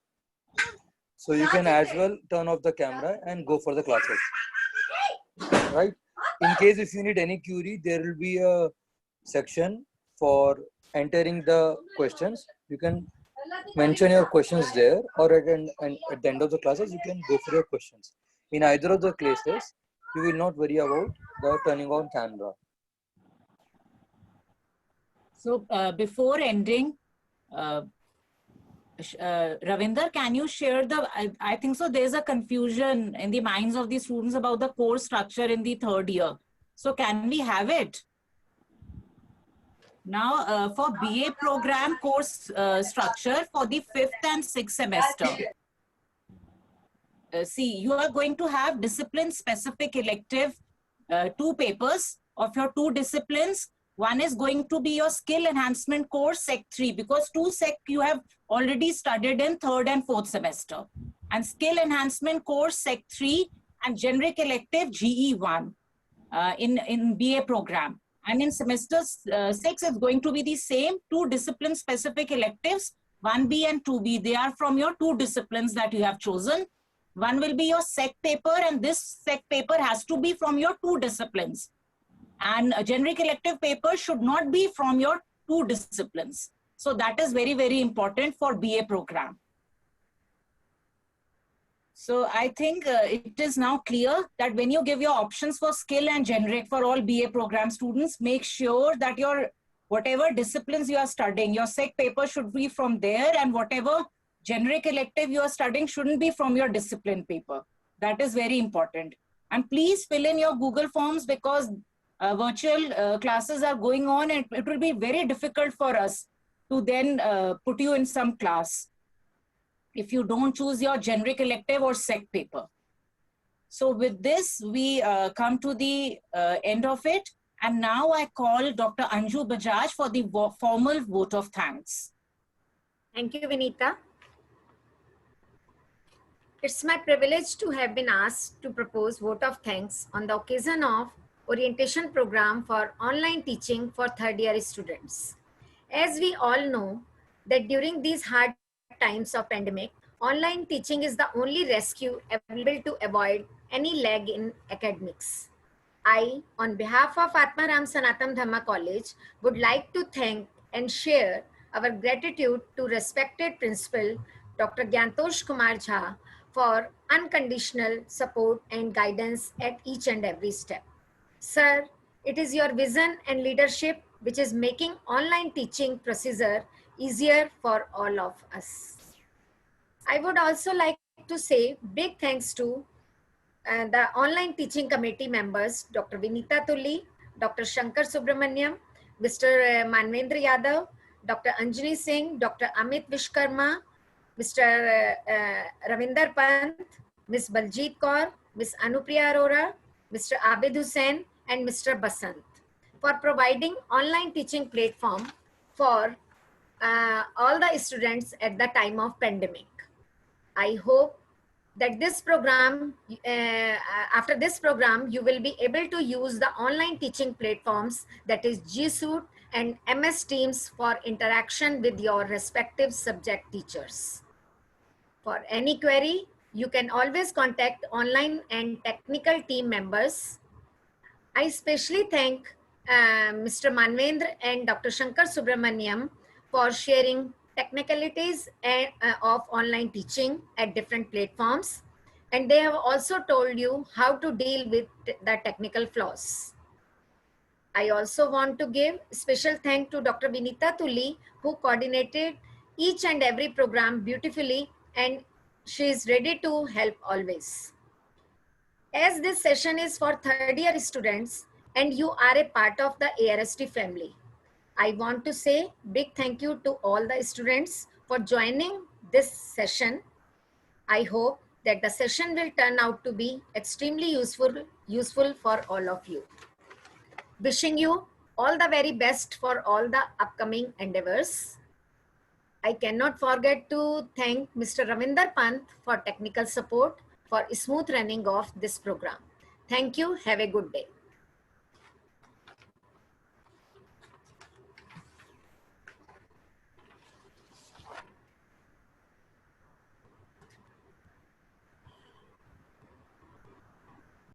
So you can as well turn off the camera and go for the classes, right? In case if you need any query, there will be a section for entering the questions. You can mention your questions there, or at the end of the classes, you can go for your questions. In either of the cases, you will not worry about the turning on camera. So before ending, Ravinder, can you share I think so there's a confusion in the minds of the students about the course structure in the 3rd year. So can we have it? Now for BA program course structure for the 5th and 6th semester. See, you are going to have discipline specific elective 2 papers of your 2 disciplines. One is going to be your skill enhancement course, Sec 3, because 2 Sec you have already studied in 3rd and 4th semester. And skill enhancement course, Sec 3, and generic elective GE1 in BA program. And in semester 6, it's going to be the same 2 discipline specific electives, 1B and 2B. They are from your 2 disciplines that you have chosen. One will be your Sec paper, and this Sec paper has to be from your 2 disciplines. And a generic elective paper should not be from your 2 disciplines. So that is very, very important for BA program. So I think it is now clear that when you give your options for skill and generic for all BA program students, make sure that your whatever disciplines you are studying, your Sec paper should be from there, and whatever generic elective you are studying shouldn't be from your discipline paper. That is very important. And please fill in your Google Forms, because virtual classes are going on, and it will be very difficult for us to then put you in some class if you don't choose your generic elective or Sec paper. So with this, we come to the end of it. And now I call Dr. Anju Bajaj for the formal vote of thanks. Thank you, Vinita. It's my privilege to have been asked to propose vote of thanks on the occasion of orientation program for online teaching for 3rd year students. As we all know that during these hard times of pandemic, online teaching is the only rescue available to avoid any lag in academics. I, on behalf of Atmaram Sanatam Dhamma College, would like to thank and share our gratitude to respected principal, Dr. Gyantosh Kumar Jha, for unconditional support and guidance at each and every step. Sir, it is your vision and leadership which is making online teaching procedure easier for all of us. I would also like to say big thanks to the online teaching committee members, Dr. Vinita Tulli, Dr. Shankar Subramaniam, Mr. Manvendra Yadav, Dr. Anjali Singh, Dr. Amit Vishkarma, Mr. Ravinder Pant, Ms. Baljit Kaur, Ms. Anupriya Arora, Mr. Abid Hussain, and Mr. Basant for providing online teaching platform for all the students at the time of pandemic. I hope that this program, after this program, you will be able to use the online teaching platforms, that is G Suite and MS Teams, for interaction with your respective subject teachers. For any query, you can always contact online and technical team members. I especially thank Mr. Manvendra and Dr. Shankar Subramaniam for sharing technicalities of online teaching at different platforms. And they have also told you how to deal with the technical flaws. I also want to give special thanks to Dr. Vinita Tulli, who coordinated each and every program beautifully, and she is ready to help always. As this session is for third year students and you are a part of the ARST family, I want to say big thank you to all the students for joining this session. I hope that the session will turn out to be extremely useful for all of you. Wishing you all the very best for all the upcoming endeavors. I cannot forget to thank Mr. Ravinder Pant for technical support for smooth running of this program. Thank you. Have a good day.